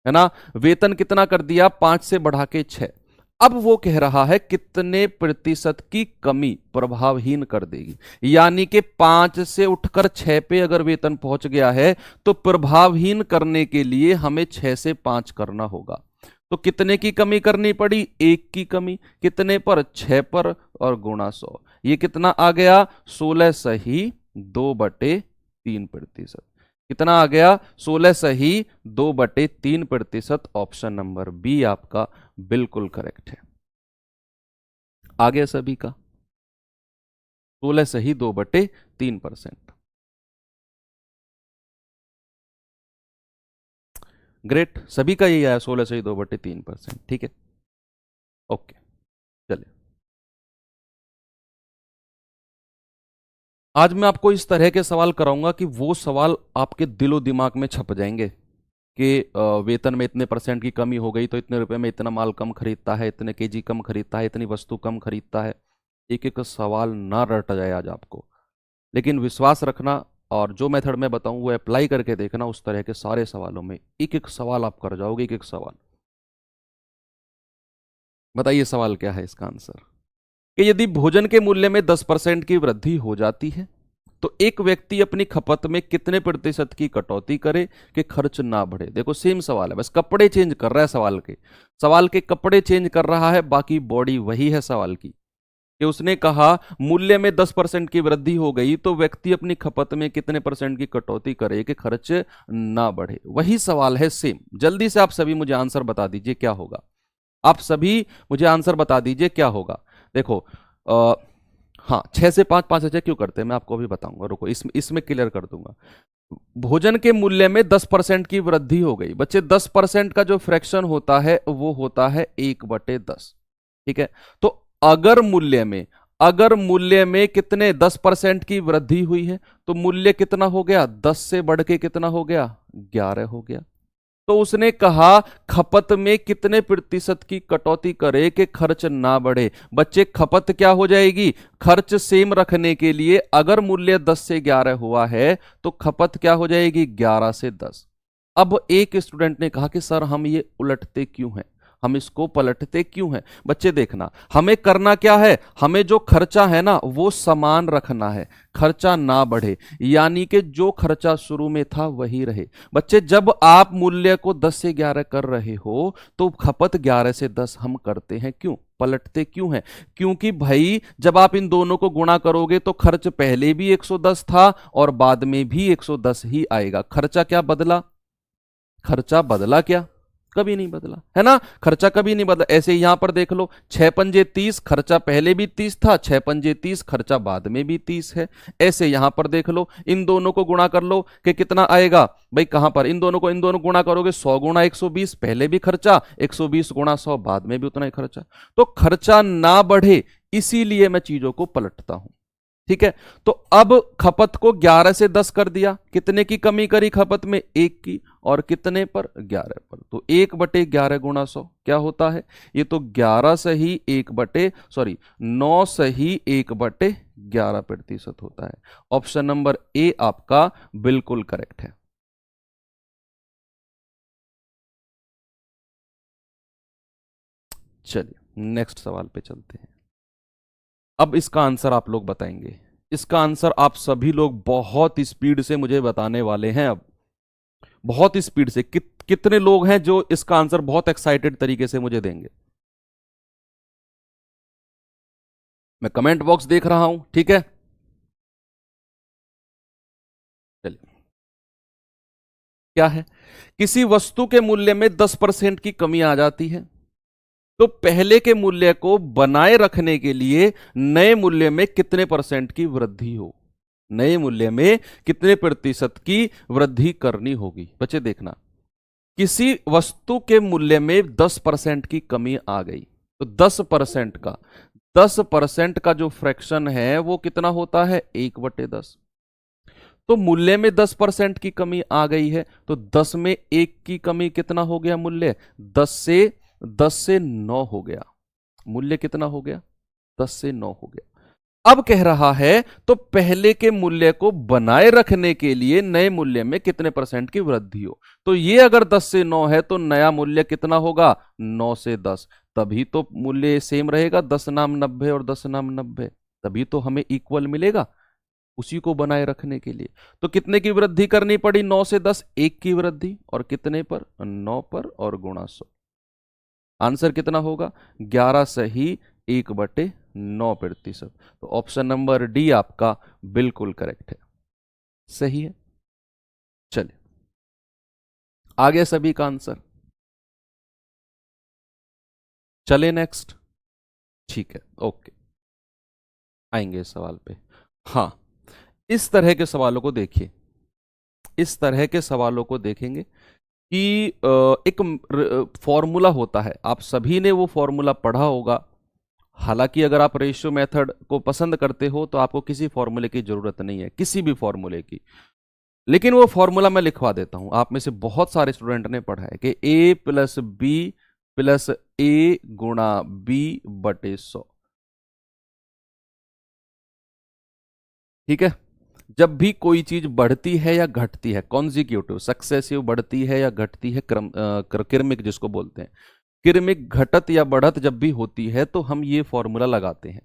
Speaker 1: है ना। वेतन कितना कर दिया, 5 से बढ़ा के 6। अब वो कह रहा है कितने प्रतिशत की कमी प्रभावहीन कर देगी, यानी कि 5 से उठकर 6 पे अगर वेतन पहुंच गया है तो प्रभावहीन करने के लिए हमें 6 से 5 करना होगा। तो कितने की कमी करनी पड़ी, 1 की कमी। कितने पर, 6 पर, और गुणा 100। ये कितना आ गया, 16 सही 2/3%। कितना आ गया, 16 सही 2/3%। ऑप्शन नंबर बी आपका बिल्कुल करेक्ट है। आ गया सभी का, 16 सही 2/3%। ग्रेट, सभी का यही आया, 16 सही 2/3%। ठीक है, ओके। चलिए, आज मैं आपको इस तरह के सवाल कराऊंगा कि वो सवाल आपके दिलो दिमाग में छप जाएंगे कि वेतन में इतने परसेंट की कमी हो गई तो इतने रुपए में इतना माल कम खरीदता है, इतने केजी कम खरीदता है, इतनी वस्तु कम खरीदता है। एक एक सवाल ना रट जाए आज आपको, लेकिन विश्वास रखना और जो मेथड मैं बताऊं वो अप्लाई करके देखना। उस तरह के सारे सवालों में एक एक सवाल आप कर जाओगे, एक एक सवाल। बताइए सवाल क्या है इसका आंसर। कि यदि भोजन के मूल्य में 10% की वृद्धि हो जाती है तो एक व्यक्ति अपनी खपत में कितने प्रतिशत की कटौती करे कि खर्च ना बढ़े। देखो सेम सवाल है, बस कपड़े चेंज कर रहा है सवाल के कपड़े चेंज कर रहा है, बाकी बॉडी वही है सवाल की। कि उसने कहा मूल्य में 10% की वृद्धि हो गई तो व्यक्ति अपनी खपत में कितने परसेंट की कटौती करे कि खर्च ना बढ़े। वही सवाल है सेम। जल्दी से आप सभी मुझे आंसर बता दीजिए क्या होगा। आप सभी मुझे आंसर बता दीजिए क्या होगा। देखो हाँ 6 से 5, 5 से 6 क्यों करते हैं मैं आपको अभी बताऊंगा, रुको इसमें क्लियर कर दूंगा। भोजन के मूल्य में 10% की वृद्धि हो गई बच्चे, 10% का जो फ्रैक्शन होता है वो होता है 1/10। ठीक है, तो अगर मूल्य में कितने 10% की वृद्धि हुई है तो मूल्य कितना हो गया, 10 से बढ़ के कितना हो गया, 11 हो गया। तो उसने कहा खपत में कितने प्रतिशत की कटौती करे कि खर्च ना बढ़े। बच्चे खपत क्या हो जाएगी, खर्च सेम रखने के लिए अगर मूल्य 10 से 11 हुआ है तो खपत क्या हो जाएगी, 11 से 10। अब एक स्टूडेंट ने कहा कि सर हम ये उलटते क्यों हैं, हम इसको पलटते क्यों हैं। बच्चे देखना, हमें करना क्या है, हमें जो खर्चा है ना वो समान रखना है, खर्चा ना बढ़े, यानी कि जो खर्चा शुरू में था वही रहे। बच्चे जब आप मूल्य को 10 से 11 कर रहे हो तो खपत 11 से 10 हम करते हैं क्यों, पलटते क्यों हैं, क्योंकि भाई जब आप इन दोनों को गुणा करोगे तो खर्च पहले भी 110 था और बाद में भी 110 ही आएगा। खर्चा क्या बदला, खर्चा बदला क्या, कभी नहीं बदला, है ना, खर्चा कभी नहीं बदला। ऐसे यहां पर देख लो 6 पंजे 30, खर्चा पहले भी 30 था, 6 पंजे 30, खर्चा बाद में भी 30 है। ऐसे यहां पर देख लो, इन दोनों को गुणा कर लो कि कितना आएगा भाई, कहां पर इन दोनों गुणा करोगे 100 गुणा 120, पहले भी खर्चा, 120 गुणा 100 बाद में भी उतना ही खर्चा। तो खर्चा ना बढ़े इसीलिए मैं चीजों को पलटता हूं। ठीक है, तो अब खपत को 11 से 10 कर दिया, कितने की कमी करी खपत में, 1 की, और कितने पर, 11 पर। तो 1/11 गुणा 100 क्या होता है, ये तो 11 से ही 9 से ही 1/11% होता है। ऑप्शन नंबर ए आपका बिल्कुल करेक्ट है। चलिए नेक्स्ट सवाल पे चलते हैं। अब इसका आंसर आप लोग बताएंगे, इसका आंसर आप सभी लोग बहुत स्पीड से मुझे बताने वाले हैं। अब बहुत स्पीड से कितने लोग हैं जो इसका आंसर बहुत एक्साइटेड तरीके से मुझे देंगे। मैं कमेंट बॉक्स देख रहा हूं, ठीक है। चलिए क्या है, किसी वस्तु के मूल्य में 10% की कमी आ जाती है तो पहले के मूल्य को बनाए रखने के लिए नए मूल्य में कितने परसेंट की वृद्धि हो, नए मूल्य में कितने प्रतिशत की वृद्धि करनी होगी। बच्चे देखना, किसी वस्तु के मूल्य में 10% की कमी आ गई तो 10% का जो फ्रैक्शन है वो कितना होता है, 1/10। तो मूल्य में 10% की कमी आ गई है तो 10 में 1 की कमी कितना हो गया, मूल्य 10 से 9 हो गया। मूल्य कितना हो गया, 10 से 9 हो गया। अब कह रहा है तो पहले के मूल्य को बनाए रखने के लिए नए मूल्य में कितने परसेंट की वृद्धि हो। तो ये अगर 10 से 9 है तो नया मूल्य कितना होगा, 9 से 10। तभी तो मूल्य सेम रहेगा, 10 नाम 90 और 10 नाम 90, तभी तो हमें इक्वल मिलेगा उसी को बनाए रखने के लिए। तो कितने की वृद्धि करनी पड़ी, 9 से 10, 1 की वृद्धि, और कितने पर, 9 पर, और गुणा 100। आंसर कितना होगा, 11 से ही 1/9%। तो ऑप्शन नंबर डी आपका बिल्कुल करेक्ट है, सही है। चलिए आगे सभी का आंसर, चले नेक्स्ट। ठीक है, ओके, आएंगे इस सवाल पे। हाँ, इस तरह के सवालों को देखिए, इस तरह के सवालों को देखेंगे कि एक फॉर्मूला होता है, आप सभी ने वो फॉर्मूला पढ़ा होगा। हालांकि अगर आप रेशियो मेथड को पसंद करते हो तो आपको किसी फॉर्मूले की जरूरत नहीं है, किसी भी फॉर्मूले की, लेकिन वो फॉर्मूला मैं लिखवा देता हूं। आप में से बहुत सारे स्टूडेंट ने पढ़ा है कि a+b+a×b/100। ठीक है, जब भी कोई चीज बढ़ती है या घटती है, कॉन्जिक्यूटिव सक्सेसिव बढ़ती है या घटती है, क्रमिक जिसको बोलते हैं, क्रमिक घटत या बढ़त जब भी होती है तो हम ये फॉर्मूला लगाते हैं।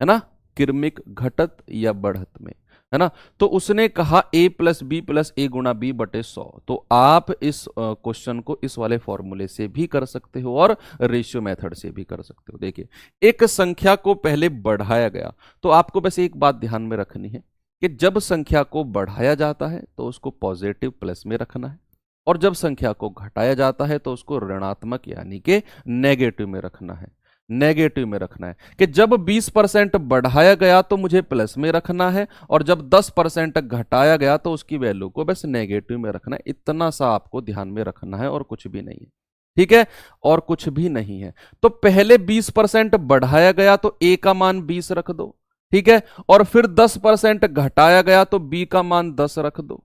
Speaker 1: है ना, क्रमिक, घटत या बढ़त में, है ना। तो उसने कहा a प्लस बी प्लस ए गुणा बी बटे 100। तो आप इस क्वेश्चन को इस वाले फॉर्मूले से भी कर सकते हो और रेशियो मेथड से भी कर सकते हो। देखिए, एक संख्या को पहले बढ़ाया गया, तो आपको बस एक बात ध्यान में रखनी है कि जब संख्या को बढ़ाया जाता है तो उसको पॉजिटिव प्लस में रखना है, और जब संख्या को घटाया जाता है तो उसको ऋणात्मक यानी कि नेगेटिव में रखना है। नेगेटिव में रखना है कि जब 20% बढ़ाया गया तो मुझे प्लस में रखना है, और जब 10% घटाया गया तो उसकी वैल्यू को बस नेगेटिव में रखना है। इतना सा आपको ध्यान में रखना है और कुछ भी नहीं है, ठीक है, और कुछ भी नहीं है। तो पहले 20% बढ़ाया गया तो a का मान 20 रख दो, ठीक है, और फिर 10% घटाया गया तो b का मान 10 रख दो,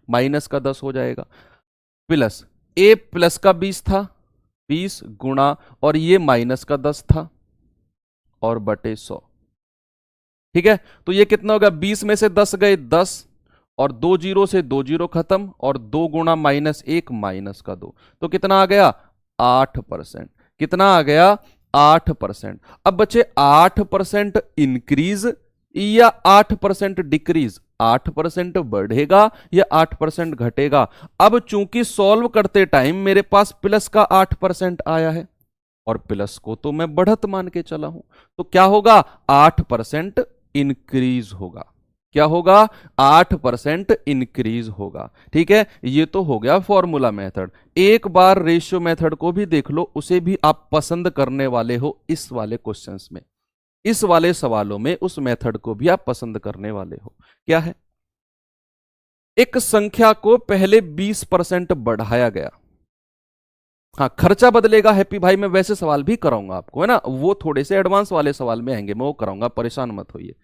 Speaker 1: माइनस का 10 हो जाएगा, प्लस a प्लस का 20 था, 20 गुणा, और ये माइनस का 10 था, और बटे 100, ठीक है। तो ये कितना होगा, 20 में से 10 गए 10, और 2 जीरो से 2 जीरो खत्म, और 2 गुणा माइनस 1 माइनस का 2, तो कितना आ गया 8%। कितना आ गया 8%। अब बच्चे 8% इंक्रीज या 8% डिक्रीज, 8% बढ़ेगा या 8% घटेगा। अब चूंकि सॉल्व करते टाइम मेरे पास प्लस का 8% आया है, और प्लस को तो मैं बढ़त मान के चला हूं, तो क्या होगा 8% इंक्रीज होगा। क्या होगा 8% इंक्रीज होगा, ठीक है। ये तो हो गया फॉर्मूला मेथड। एक बार रेशियो मेथड को भी देख लो, उसे भी आप पसंद करने वाले हो इस वाले क्वेश्चंस में, इस वाले सवालों में उस मेथड को भी आप पसंद करने वाले हो। क्या है, एक संख्या को पहले 20% बढ़ाया गया, हाँ खर्चा बदलेगा हैप्पी भाई, मैं वैसे सवाल भी कराऊंगा आपको, है ना, वो थोड़े से एडवांस वाले सवाल में आएंगे, मैं वो कराऊंगा, परेशान मत होइए।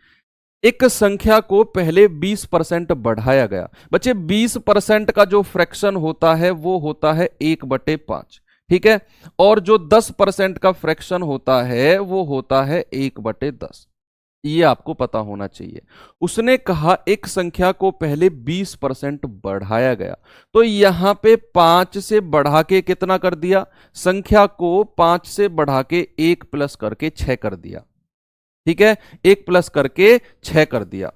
Speaker 1: एक संख्या को पहले 20% बढ़ाया गया। बच्चे 20% का जो फ्रैक्शन होता है वो होता है 1/5, ठीक है, और जो 10% का फ्रैक्शन होता है वो होता है 1/10। ये आपको पता होना चाहिए। उसने कहा एक संख्या को पहले 20% बढ़ाया गया, तो यहां पे 5 से बढ़ा के कितना कर दिया, संख्या को 5 से बढ़ा के 1 प्लस करके 6 कर दिया, ठीक है, 1 प्लस करके 6 कर दिया।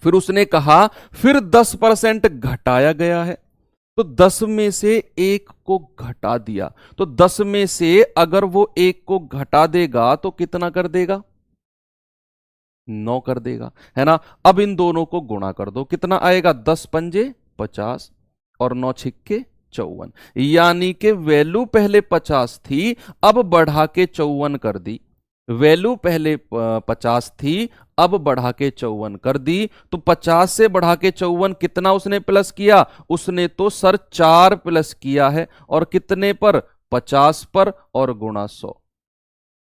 Speaker 1: फिर उसने कहा फिर 10% घटाया गया है, तो 10 में से 1 को घटा दिया, तो 10 में से अगर वो 1 को घटा देगा तो कितना कर देगा, 9 कर देगा, है ना। अब इन दोनों को गुणा कर दो, कितना आएगा, 10 पंजे 50 और 9 छिक्के 54, यानी कि वैल्यू पहले 50 थी, अब बढ़ा के 54 कर दी। वैल्यू पहले 50 थी, अब बढ़ा के 54 कर दी, तो 50 से बढ़ा के 54 कितना उसने प्लस किया, उसने तो सर 4 प्लस किया है, और कितने पर, 50 पर, और गुणा 100,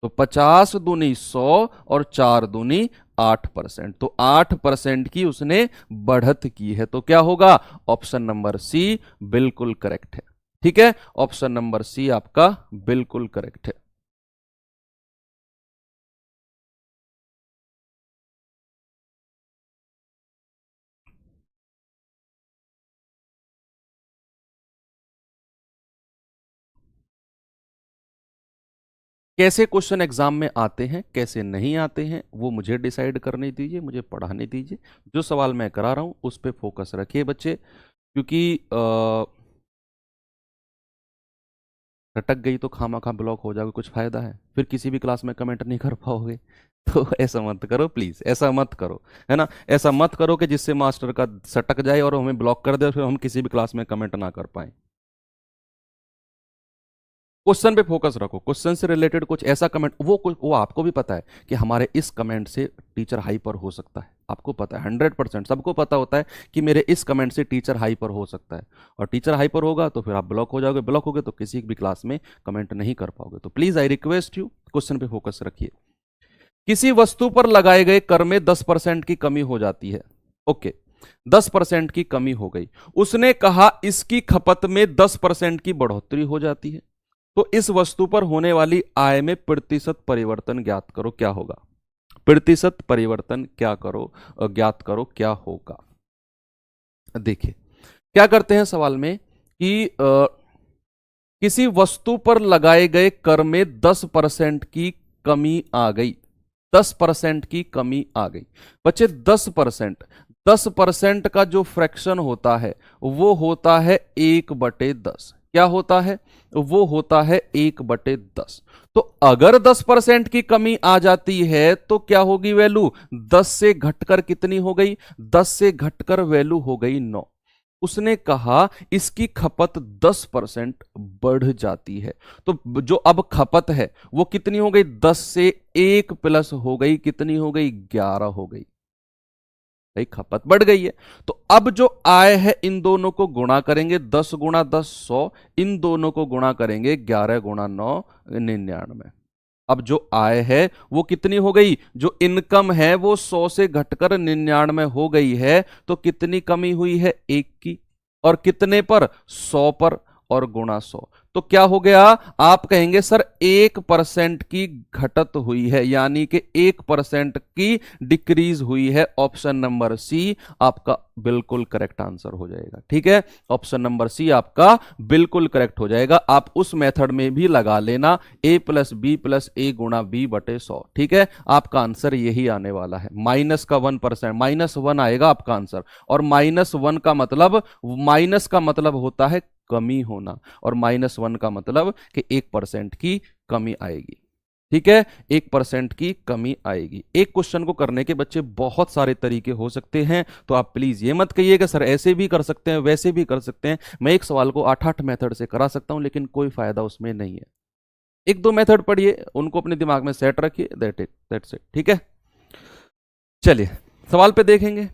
Speaker 1: तो 50 दूनी 100 और 4 दूनी 8%, तो 8% की उसने बढ़त की है। तो क्या होगा, ऑप्शन नंबर सी बिल्कुल करेक्ट है, ठीक है, ऑप्शन नंबर सी आपका बिल्कुल करेक्ट है। कैसे क्वेश्चन एग्जाम में आते हैं कैसे नहीं आते हैं वो मुझे डिसाइड करने दीजिए, मुझे पढ़ाने दीजिए। जो सवाल मैं करा रहा हूं उस पर फोकस रखिए बच्चे, क्योंकि रटक गई तो खामा खा ब्लॉक हो जाओगे, कुछ फायदा है, फिर किसी भी क्लास में कमेंट नहीं कर पाओगे। तो ऐसा मत करो प्लीज, ऐसा मत करो, है ना, ऐसा मत करो कि जिससे मास्टर का सटक जाए और हमें ब्लॉक कर दे, फिर हम किसी भी क्लास में कमेंट ना कर पाए। क्वेश्चन पे फोकस रखो, क्वेश्चन से रिलेटेड कुछ ऐसा कमेंट, वो आपको भी पता है कि हमारे इस कमेंट से टीचर हाइपर हो सकता है, आपको पता है 100%, सबको पता होता है कि मेरे इस कमेंट से टीचर हाइपर हो सकता है, और टीचर हाइपर होगा तो फिर आप ब्लॉक हो जाओगे, ब्लॉक होगे तो किसी भी क्लास में कमेंट नहीं कर पाओगे। तो please I request you, question पे फोकस रखिए। किसी वस्तु पर लगाए गए कर में 10% की कमी हो जाती है, ओके, 10% की कमी हो गई। उसने कहा इसकी खपत में 10% की बढ़ोतरी हो जाती है, तो इस वस्तु पर होने वाली आय में प्रतिशत परिवर्तन ज्ञात करो, क्या होगा, प्रतिशत परिवर्तन क्या करो, ज्ञात करो क्या होगा। देखिए क्या करते हैं सवाल में कि किसी वस्तु पर लगाए गए कर में 10% की कमी आ गई, 10% की कमी आ गई। बच्चे 10%, 10% का जो फ्रैक्शन होता है वो होता है 1/10। क्या होता है? वो होता है 1/10। तो अगर 10% की कमी आ जाती है तो क्या होगी वैल्यू? 10 से घटकर कितनी हो गई? 10 से घटकर वैल्यू हो गई 9। उसने कहा इसकी खपत 10% बढ़ जाती है। तो जो अब खपत है वो कितनी हो गई? 10 से 1 प्लस हो गई, कितनी हो गई? 11 हो गई। भाई खपत बढ़ गई है। तो अब जो आय है इन दोनों को गुणा करेंगे, 10 गुणा 10 100, इन दोनों को गुणा करेंगे 11 गुणा 9 99। अब जो आय है वो कितनी हो गई? जो इनकम है वो 100 से घटकर 99 हो गई है। तो कितनी कमी हुई है? 1 की। और कितने पर? 100 पर। और गुणा 100। तो क्या हो गया? आप कहेंगे सर 1% की घटत हुई है, यानी कि 1% की डिक्रीज हुई है। ऑप्शन नंबर सी आपका बिल्कुल करेक्ट आंसर हो जाएगा। ठीक है, ऑप्शन नंबर सी आपका बिल्कुल करेक्ट हो जाएगा। आप उस मेथड में भी लगा लेना, a प्लस बी प्लस ए गुणा बी बटे 100। ठीक है, आपका आंसर यही आने वाला है। माइनस का 1%, -1 आएगा आपका आंसर। और -1 का मतलब, माइनस का मतलब होता है कमी होना, और -1 का मतलब कि 1% की कमी आएगी। ठीक है, 1% की कमी आएगी। एक क्वेश्चन को करने के बच्चे बहुत सारे तरीके हो सकते हैं, तो आप प्लीज ये मत कहिएगा सर ऐसे भी कर सकते हैं वैसे भी कर सकते हैं। मैं एक सवाल को 8-8 मेथड से करा सकता हूं, लेकिन कोई फायदा उसमें नहीं है। एक दो मेथड पढ़िए, उनको अपने दिमाग में सेट रखिए, दैट्स इट। ठीक है, चलिए सवाल पे देखेंगे।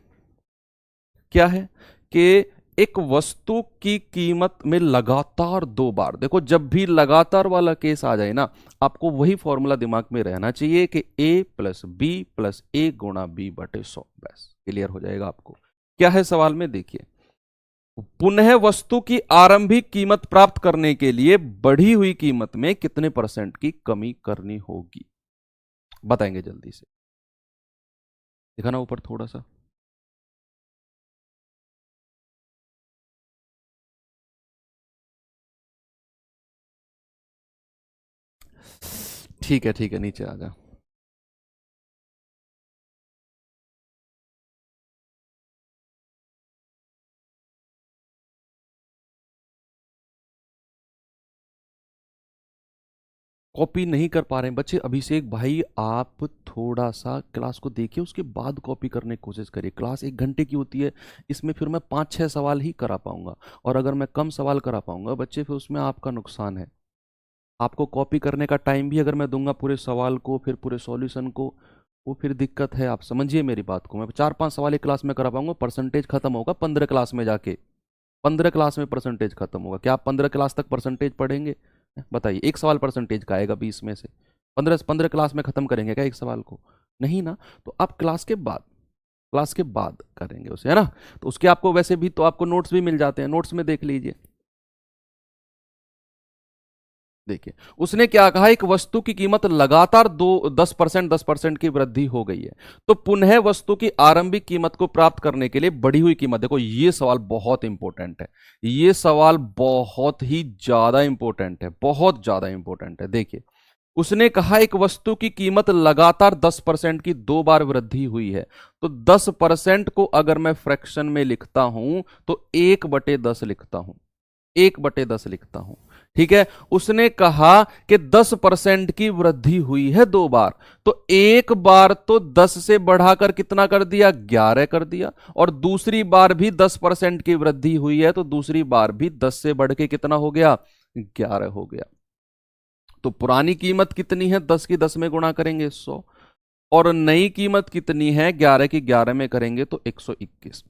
Speaker 1: क्या है कि एक वस्तु की कीमत में लगातार 2 बार, देखो जब भी लगातार वाला केस आ जाए ना, आपको वही फॉर्मूला दिमाग में रहना चाहिए कि a प्लस बी प्लस ए गुणा बी बटे 100। बस क्लियर हो जाएगा आपको। क्या है सवाल में? देखिए, पुनः वस्तु की आरंभिक कीमत प्राप्त करने के लिए बढ़ी हुई कीमत में कितने % की कमी करनी होगी? बताएंगे जल्दी से। देखा ना ऊपर थोड़ा सा। ठीक है ठीक है, नीचे आ जा। कॉपी नहीं कर पा रहे हैं बच्चे? अभिषेक भाई आप थोड़ा सा क्लास को देखिए, उसके बाद कॉपी करने की कोशिश करिए। क्लास 1 घंटे की होती है, इसमें फिर मैं 5-6 सवाल ही करा पाऊंगा, और अगर मैं कम सवाल करा पाऊंगा बच्चे फिर उसमें आपका नुकसान है। आपको कॉपी करने का टाइम भी अगर मैं दूंगा पूरे सवाल को, फिर पूरे सॉल्यूशन को, वो फिर दिक्कत है। आप समझिए मेरी बात को। मैं 4-5 सवाल एक क्लास में करा पाऊंगा, परसेंटेज खत्म होगा 15 क्लास में जाके। 15 क्लास में परसेंटेज खत्म होगा। क्या आप 15 क्लास तक परसेंटेज पढ़ेंगे? बताइए, एक सवाल परसेंटेज का आएगा 20 में से। 15 क्लास में खत्म करेंगे क्या एक सवाल को? नहीं ना। तो आप क्लास के बाद करेंगे उसे, है ना। तो उसके आपको वैसे भी तो आपको नोट्स भी मिल जाते हैं, नोट्स में देख लीजिए। देखिए, उसने क्या कहा, एक वस्तु की कीमत लगातार 10% की वृद्धि हो गई है, तो पुनः वस्तु की आरंभिक कीमत को प्राप्त करने के लिए बढ़ी हुई कीमत। देखो ये सवाल बहुत इंपॉर्टेंट है, ये सवाल बहुत ही ज्यादा इंपॉर्टेंट है, बहुत ज्यादा इंपॉर्टेंट है। देखिए, उसने कहा एक वस्तु की कीमत लगातार 10% की 2 बार वृद्धि हुई है, तो 10% को अगर मैं फ्रैक्शन में लिखता हूं तो 1/10 लिखता हूं, 1/10 लिखता हूं। ठीक है, उसने कहा कि 10% की वृद्धि हुई है 2 बार, तो एक बार तो 10 से बढ़ाकर कितना कर दिया? 11 कर दिया। और दूसरी बार भी 10% की वृद्धि हुई है, तो दूसरी बार भी 10 से बढ़ के कितना हो गया? 11 हो गया। तो पुरानी कीमत कितनी है? 10 की 10 में गुणा करेंगे 100, और नई कीमत कितनी है? 11 की 11 में करेंगे तो 121।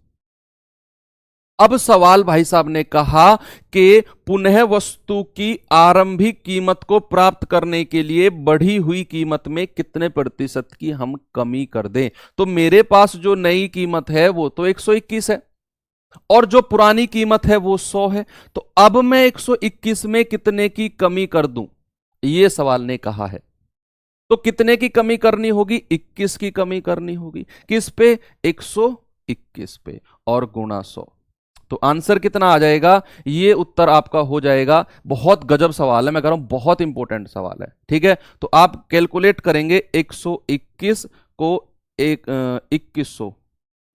Speaker 1: अब सवाल भाई साहब ने कहा कि पुनः वस्तु की आरंभिक कीमत को प्राप्त करने के लिए बढ़ी हुई कीमत में कितने % की हम कमी कर दें। तो मेरे पास जो नई कीमत है वो तो 121 है, और जो पुरानी कीमत है वो 100 है। तो अब मैं 121 में कितने की कमी कर दूं, ये सवाल ने कहा है। तो कितने की कमी करनी होगी? 21 की कमी करनी होगी। किस पे? 121 पे, और गुणा 100। तो आंसर कितना आ जाएगा, ये उत्तर आपका हो जाएगा। बहुत गजब सवाल है, मैं कह रहा हूं बहुत इंपॉर्टेंट सवाल है, ठीक है। तो आप कैलकुलेट करेंगे 121 को 2100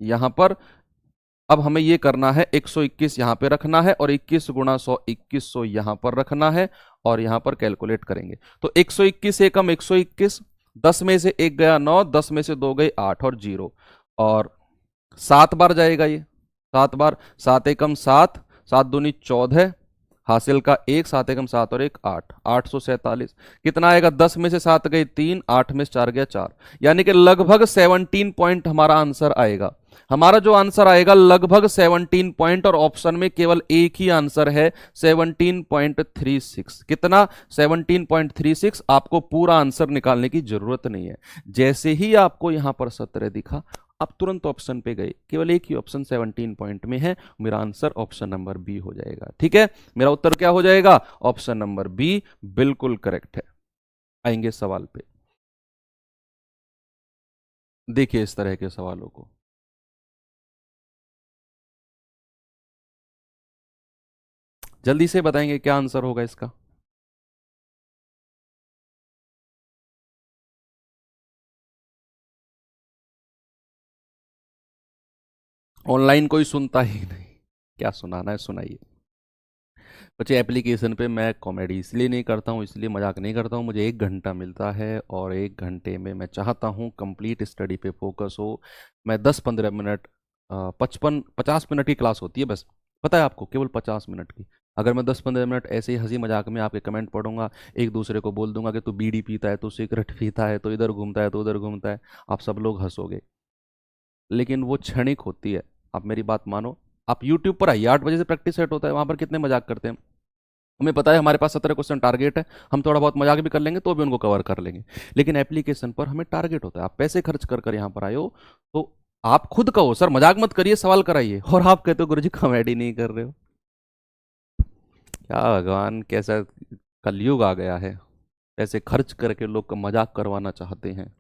Speaker 1: यहां पर। अब हमें ये करना है 121 यहां पे रखना है और 21 गुणा 100 2100 यहां पर रखना है और यहां पर कैलकुलेट करेंगे। तो 121 एकम 121, 10 में से 1 गया 9, 10 में से 2 गए 8 और 0, और 7 बार जाएगा ये, 7 बार। 7 एकम 7, 7 दूनी 14, हासिल का 1, 7 एकम 7 और 1 8, 847। कितना आएगा, 10 में से 7 गए 3, 8 में से 4 गया 4, यानी कि लगभग 17 पॉइंट हमारा आंसर आएगा। हमारा जो आंसर आएगा लगभग 17 पॉइंट, और ऑप्शन में केवल एक ही आंसर है 17.36। कितना, 17.36। आपको पूरा आंसर निकालने की जरूरत नहीं है। जैसे ही आपको यहां पर 17 दिखा, आप तुरंत ऑप्शन पे गए, केवल एक ही ऑप्शन 17 पॉइंट में है, मेरा आंसर ऑप्शन नंबर बी हो जाएगा। ठीक है, मेरा उत्तर क्या हो जाएगा, ऑप्शन नंबर बी बिल्कुल करेक्ट है। आएंगे सवाल पे, देखिए इस तरह के सवालों को। जल्दी से बताएंगे क्या आंसर होगा इसका। ऑनलाइन कोई सुनता ही नहीं, क्या सुनाना है सुनाइए। बच्चे एप्लीकेशन पे मैं कॉमेडी इसलिए नहीं करता हूँ, इसलिए मजाक नहीं करता हूँ, मुझे 1 घंटा मिलता है और 1 घंटे में मैं चाहता हूँ कंप्लीट स्टडी पे फोकस हो। मैं 10-15 मिनट 55-50 मिनट की क्लास होती है बस, पता है आपको, केवल 50 मिनट की। अगर मैं 10-15 मिनट ऐसे ही हंसी मजाक में आपके कमेंट पढ़ूंगा, एक दूसरे को बोल दूंगा कि तू बीड़ी पीता है, तू सिगरेट पीता है, तो इधर घूमता है, तो उधर घूमता है, आप सब लोग हंसोगे, लेकिन वो क्षणिक होती है। आप मेरी बात मानो, आप यूट्यूब पर आइए, 8 बजे से प्रैक्टिस सेट होता है, वहां पर कितने मजाक करते हैं। हमें पता है हमारे पास 17 क्वेश्चन टारगेट है, हम थोड़ा बहुत मजाक भी कर लेंगे तो भी उनको कवर कर लेंगे, लेकिन एप्लीकेशन पर हमें टारगेट होता है। आप पैसे खर्च कर कर यहाँ पर आए हो, तो आप खुद कहो सर मजाक मत करिए, सवाल कराइए, और आप कहते हो गुरुजी कॉमेडी नहीं कर रहे हो। क्या भगवान, कैसा कलयुग आ गया है, पैसे खर्च करके लोग का मजाक करवाना चाहते हैं।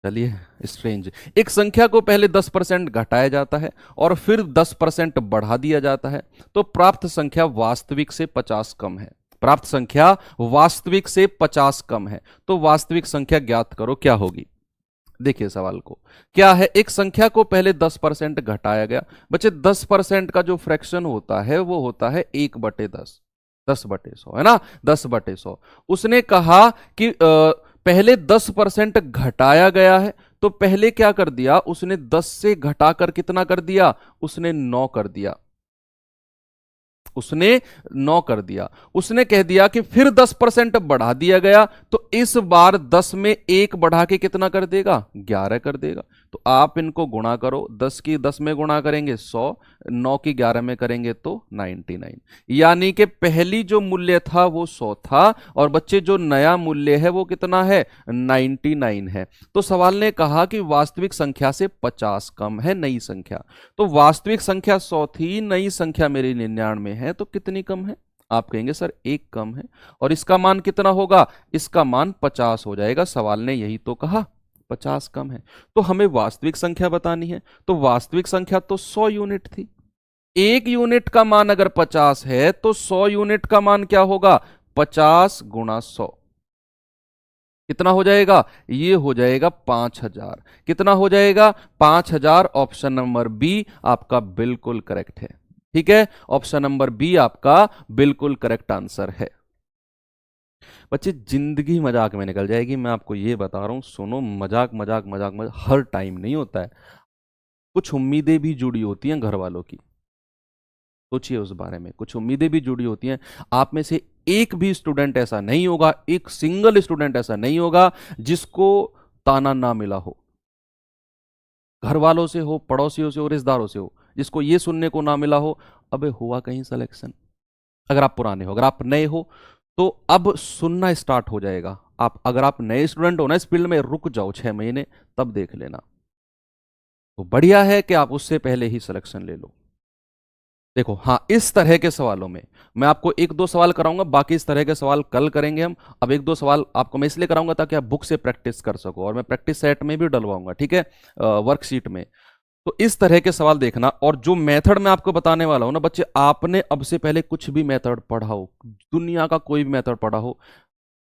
Speaker 1: चलिए, स्ट्रेंज। एक संख्या को पहले 10% घटाया जाता है और फिर 10% बढ़ा दिया जाता है, तो प्राप्त संख्या वास्तविक से 50 कम है। प्राप्त संख्या वास्तविक से 50 कम है, तो वास्तविक संख्या ज्ञात करो क्या होगी। देखिए सवाल को, क्या है, एक संख्या को पहले 10% घटाया गया। बच्चे 10% का जो फ्रैक्शन होता है वो होता है 1/10, 10/100 है ना, 10/100। उसने कहा कि पहले 10% घटाया गया है, तो पहले क्या कर दिया उसने, 10 से घटाकर कितना कर दिया, उसने 9 कर दिया, उसने 9 कर दिया। उसने कह दिया कि फिर 10% बढ़ा दिया गया, तो इस बार 10 में 1 बढ़ा के कितना कर देगा, 11 कर देगा। तो आप इनको गुणा करो, 10 की 10 में गुणा करेंगे 100, 9 की 11 में करेंगे तो 99। यानी कि पहली जो मूल्य था वो 100 था, और बच्चे जो नया मूल्य है वो कितना है, 99 है। तो सवाल ने कहा कि वास्तविक संख्या से 50 कम है नई संख्या। तो वास्तविक संख्या 100 थी, नई संख्या मेरी 99 है, तो कितनी कम है। आप कहेंगे सर 1 कम है, और इसका मान कितना होगा, इसका मान 50 हो जाएगा। सवाल ने यही तो कहा 50 कम है, तो हमें वास्तविक संख्या बतानी है। तो वास्तविक संख्या तो 100 यूनिट थी, 1 यूनिट का मान अगर 50 है तो 100 यूनिट का मान क्या होगा, 50 गुणा 100, कितना हो जाएगा, ये हो जाएगा 5000। कितना हो जाएगा, 5000। ऑप्शन नंबर बी आपका बिल्कुल करेक्ट है। ठीक है, ऑप्शन नंबर बी आपका बिल्कुल करेक्ट आंसर है। बच्चे जिंदगी मजाक में निकल जाएगी, मैं आपको ये बता रहा हूं, सुनो, मजाक मजाक मजाक मजाक हर टाइम नहीं होता है। कुछ उम्मीदें भी जुड़ी होती हैं घर वालों की, सोचिए उस बारे में, कुछ उम्मीदें भी जुड़ी होती हैं। आप में से एक भी स्टूडेंट ऐसा नहीं होगा, एक सिंगल स्टूडेंट ऐसा नहीं होगा जिसको ताना ना मिला हो, घर वालों से हो, पड़ोसियों से हो, रिश्तेदारों से हो, जिसको ये सुनने को ना मिला हो, अबे हुआ कहीं सिलेक्शन। अगर आप पुराने हो, अगर आप नए हो, तो अब सुनना स्टार्ट हो जाएगा। आप अगर आप नए स्टूडेंट हो ना इस फील्ड में, रुक जाओ 6 महीने, तब देख लेना। तो बढ़िया है कि आप उससे पहले ही सिलेक्शन ले लो। देखो, हाँ, इस तरह के सवालों में मैं आपको 1-2 सवाल कराऊंगा, बाकी इस तरह के सवाल कल करेंगे हम। अब 1-2 सवाल आपको मैं इसलिए कराऊंगा ताकि आप बुक से प्रैक्टिस कर सको, और मैं प्रैक्टिस सेट में भी डलवाऊंगा, ठीक है, वर्कशीट में। तो इस तरह के सवाल देखना, और जो मेथड मैं आपको बताने वाला हूं ना बच्चे, आपने अब से पहले कुछ भी मेथड पढ़ा हो, दुनिया का कोई भी मेथड पढ़ा हो,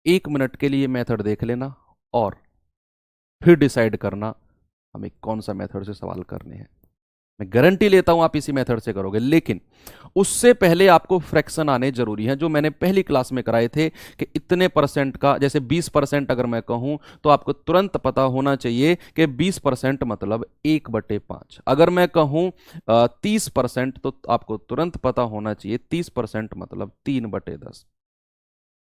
Speaker 1: 1 मिनट के लिए मेथड देख लेना और फिर डिसाइड करना हमें कौन सा मेथड से सवाल करने हैं। मैं गारंटी लेता हूं आप इसी मेथड से करोगे, लेकिन उससे पहले आपको फ्रैक्शन आने जरूरी है, जो मैंने पहली क्लास में कराए थे कि इतने परसेंट का, जैसे 20% अगर मैं कहूं तो आपको तुरंत पता होना चाहिए कि 20% मतलब 1/5। अगर मैं कहूं 30% तो आपको तुरंत पता होना चाहिए 30% मतलब 3/10,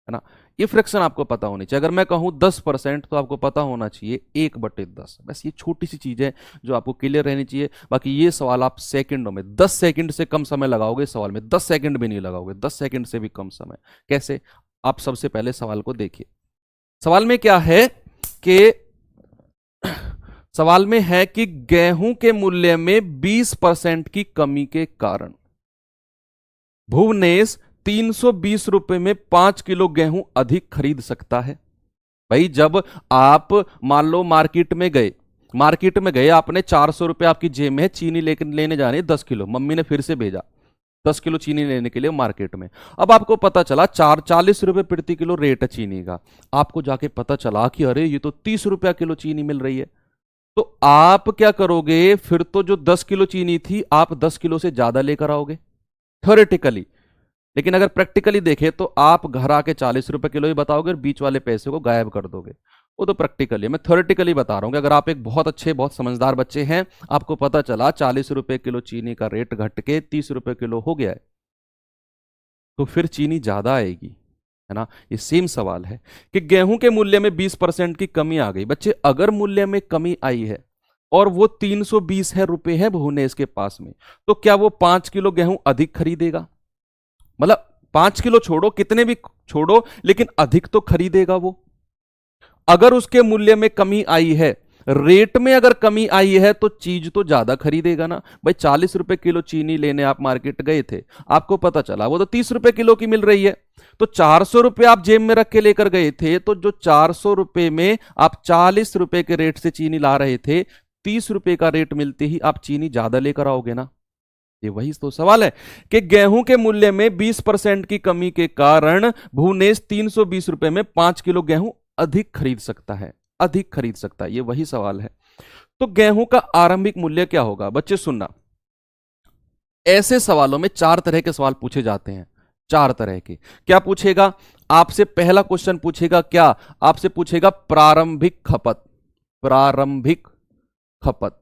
Speaker 1: है ना। ये फ्रैक्शन आपको पता होनी चाहिए। अगर मैं कहूं 10% तो आपको पता होना चाहिए 1/10। बस ये छोटी सी चीज है जो आपको क्लियर रहनी चाहिए। बाकी ये सवाल आप सेकंडों में, 10 सेकंड से कम समय लगाओगे सवाल में, 10 सेकंड भी नहीं लगाओगे, 10 सेकंड से भी कम समय। कैसे? आप सबसे पहले सवाल को देखिए। सवाल में क्या है कि सवाल में है कि गेहूं के मूल्य में 20% की कमी के कारण भुवनेश 320 रुपए में 5 किलो गेहूं अधिक खरीद सकता है। भाई जब आप मान लो मार्केट में गए, आपने 400 रुपए आपकी जेब में है, चीनी लेने जाने 10 किलो, मम्मी ने फिर से भेजा 10 किलो चीनी लेने के लिए मार्केट में। अब आपको पता चला 40 रुपए प्रति किलो रेट है चीनी का। आपको जाके पता चला कि अरे ये तो 30 रुपया किलो चीनी मिल रही है। तो आप क्या करोगे? फिर तो जो 10 किलो चीनी थी आप 10 किलो से ज्यादा लेकर आओगे थ्योरेटिकली। लेकिन अगर प्रैक्टिकली देखें तो आप घर आके 40 रुपए किलो ही बताओगे और बीच वाले पैसे को गायब कर दोगे। वो तो प्रैक्टिकली, मैं थ्योरेटिकली बता रहा हूं कि अगर आप एक बहुत अच्छे, बहुत समझदार बच्चे हैं, आपको पता चला 40 रुपए किलो चीनी का रेट घट के 30 रुपए किलो हो गया है, तो फिर चीनी ज्यादा आएगी, है ना। ये सेम सवाल है कि गेहूं के मूल्य में 20% की कमी आ गई। बच्चे अगर मूल्य में कमी आई है और वो 320 है रुपए है भुवनेश के पास में, तो क्या वो 5 किलो गेहूं अधिक खरीदेगा? मतलब 5 किलो छोड़ो, कितने भी छोड़ो, लेकिन अधिक तो खरीदेगा वो। अगर उसके मूल्य में कमी आई है, रेट में अगर कमी आई है, तो चीज तो ज्यादा खरीदेगा ना। भाई 40 रुपए किलो चीनी लेने आप मार्केट गए थे, आपको पता चला वो तो 30 रुपए किलो की मिल रही है, तो 400 रुपए आप जेब में रख के लेकर गए थे, तो जो 400 रुपए में आप 40 रुपए के रेट से चीनी ला रहे थे, 30 रुपए का रेट मिलते ही आप चीनी ज्यादा लेकर आओगे ना। ये वही तो सवाल है कि गेहूं के मूल्य में 20% की कमी के कारण भुवनेश 320 रुपए में 5 किलो गेहूं अधिक खरीद सकता है, अधिक खरीद सकता है। ये वही सवाल है। तो गेहूं का आरंभिक मूल्य क्या होगा? बच्चे सुनना, ऐसे सवालों में 4 तरह के सवाल पूछे जाते हैं, 4 तरह के। क्या पूछेगा आपसे? पहला क्वेश्चन पूछेगा क्या? आपसे पूछेगा प्रारंभिक खपत, प्रारंभिक खपत,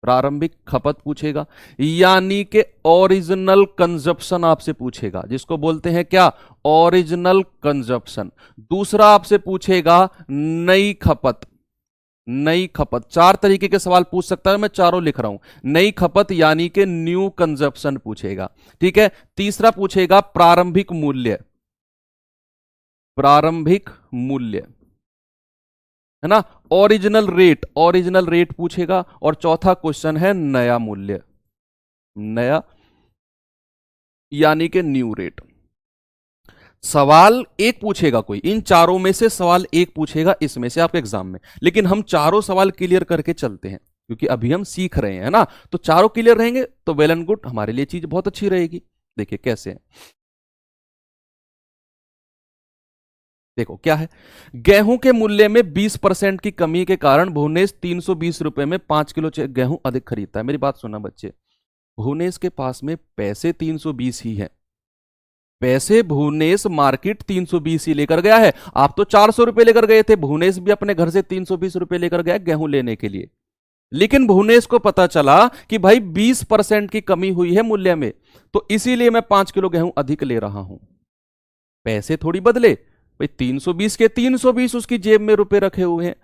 Speaker 1: प्रारंभिक खपत पूछेगा, यानी कि ओरिजिनल कंजप्शन आपसे पूछेगा, जिसको बोलते हैं क्या? Original consumption. दूसरा आपसे पूछेगा नई खपत, नई खपत। 4 तरीके के सवाल पूछ सकता है, मैं चारों लिख रहा हूं। नई खपत यानी कि न्यू कंजप्शन पूछेगा, ठीक है। तीसरा पूछेगा प्रारंभिक मूल्य, प्रारंभिक मूल्य, है ना। ओरिजिनल रेट, ओरिजिनल रेट पूछेगा। और चौथा क्वेश्चन है नया मूल्य, नया यानी कि न्यू रेट। सवाल एक पूछेगा कोई, इन चारों में से सवाल एक पूछेगा इसमें से आपके एग्जाम में, लेकिन हम चारों सवाल क्लियर करके चलते हैं क्योंकि अभी हम सीख रहे हैं, है ना। तो चारों क्लियर रहेंगे तो वेल एंड गुड, हमारे लिए चीज बहुत अच्छी रहेगी। देखिए कैसे है, देखो क्या है। गेहूं के मूल्य में 20% की कमी के कारण भुवनेश 320 रुपए में 5 किलो गेहूं अधिक खरीदता है। मेरी बात सुनना बच्चे, भुवनेश के पास में पैसे 320 ही है, पैसे भुवनेश मार्केट 320 ही लेकर गया है। आप तो 400 रुपए लेकर गए थे, भुवनेश भी अपने घर से 320 रुपए लेकर गया गेहूं लेने के लिए। लेकिन भुवनेश को पता चला कि भाई 20% की कमी हुई है मूल्य में, तो इसीलिए मैं 5 किलो गेहूं अधिक ले रहा हूं। पैसे थोड़ी बदले भाई, 320 के 320 उसकी जेब में रुपए रखे हुए हैं।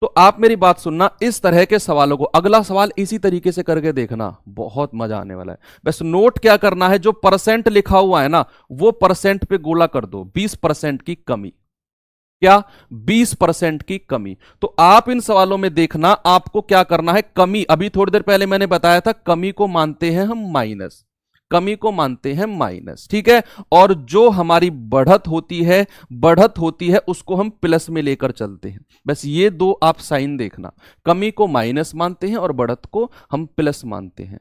Speaker 1: तो आप मेरी बात सुनना, इस तरह के सवालों को, अगला सवाल इसी तरीके से करके देखना, बहुत मजा आने वाला है। बस नोट क्या करना है, जो परसेंट लिखा हुआ है ना, वो परसेंट पे गोला कर दो। 20% की कमी, क्या? 20% की कमी। तो आप इन सवालों में देखना, आपको क्या करना है, कमी, अभी थोड़ी देर पहले मैंने बताया था, कमी को मानते हैं हम माइनस। कमी को मानते हैं माइनस, ठीक है। और जो हमारी बढ़त होती है उसको हम प्लस में लेकर चलते हैं। बस ये दो आप साइन देखना, कमी को माइनस मानते हैं और बढ़त को हम प्लस मानते हैं।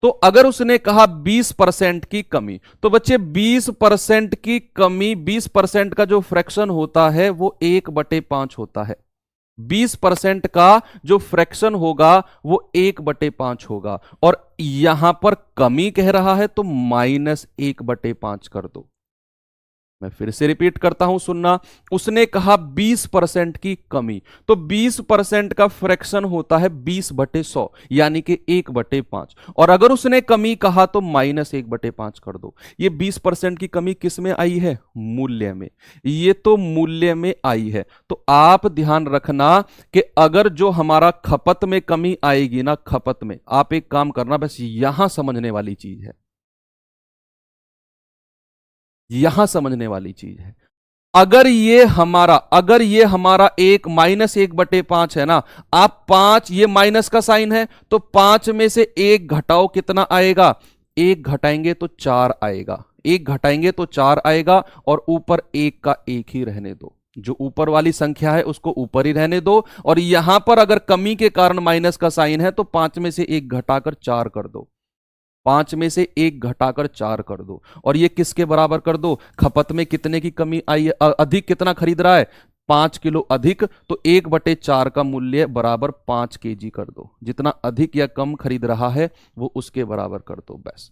Speaker 1: तो अगर उसने कहा 20% की कमी, तो बच्चे 20% की कमी, 20% का जो फ्रैक्शन होता है वो 1/5 होता है। 20% का जो फ्रैक्शन होगा वो 1/5 होगा। और यहां पर कमी कह रहा है तो -1/5 कर दो। मैं फिर से रिपीट करता हूं, सुनना। उसने कहा 20% की कमी, तो 20% का फ्रैक्शन होता है 20/100 यानी कि 1/5। और अगर उसने कमी कहा तो -1/5 कर दो। ये 20% की कमी किस में आई है? मूल्य में। ये तो मूल्य में आई है। तो आप ध्यान रखना कि अगर जो हमारा खपत में कमी आएगी ना, खपत में, आप एक काम करना, बस यहां समझने वाली चीज है, यहां समझने वाली चीज है। अगर ये हमारा एक -1/5 है ना, आप 5, ये माइनस का साइन है तो 5 में से 1 घटाओ, कितना आएगा? 1 घटाएंगे तो 4 आएगा, 1 घटाएंगे तो 4 आएगा। और ऊपर 1 का 1 ही रहने दो, जो ऊपर वाली संख्या है उसको ऊपर ही रहने दो। और यहां पर अगर कमी के कारण माइनस का साइन है तो 5 में से 1 घटाकर 4 कर दो, 5 में से 1 घटाकर 4 कर दो। और ये किसके बराबर कर दो? खपत में कितने की कमी आई है? अधिक कितना खरीद रहा है? 5 किलो अधिक, तो 1/4 का मूल्य बराबर 5 kg कर दो। जितना अधिक या कम खरीद रहा है वो उसके बराबर कर दो, बस।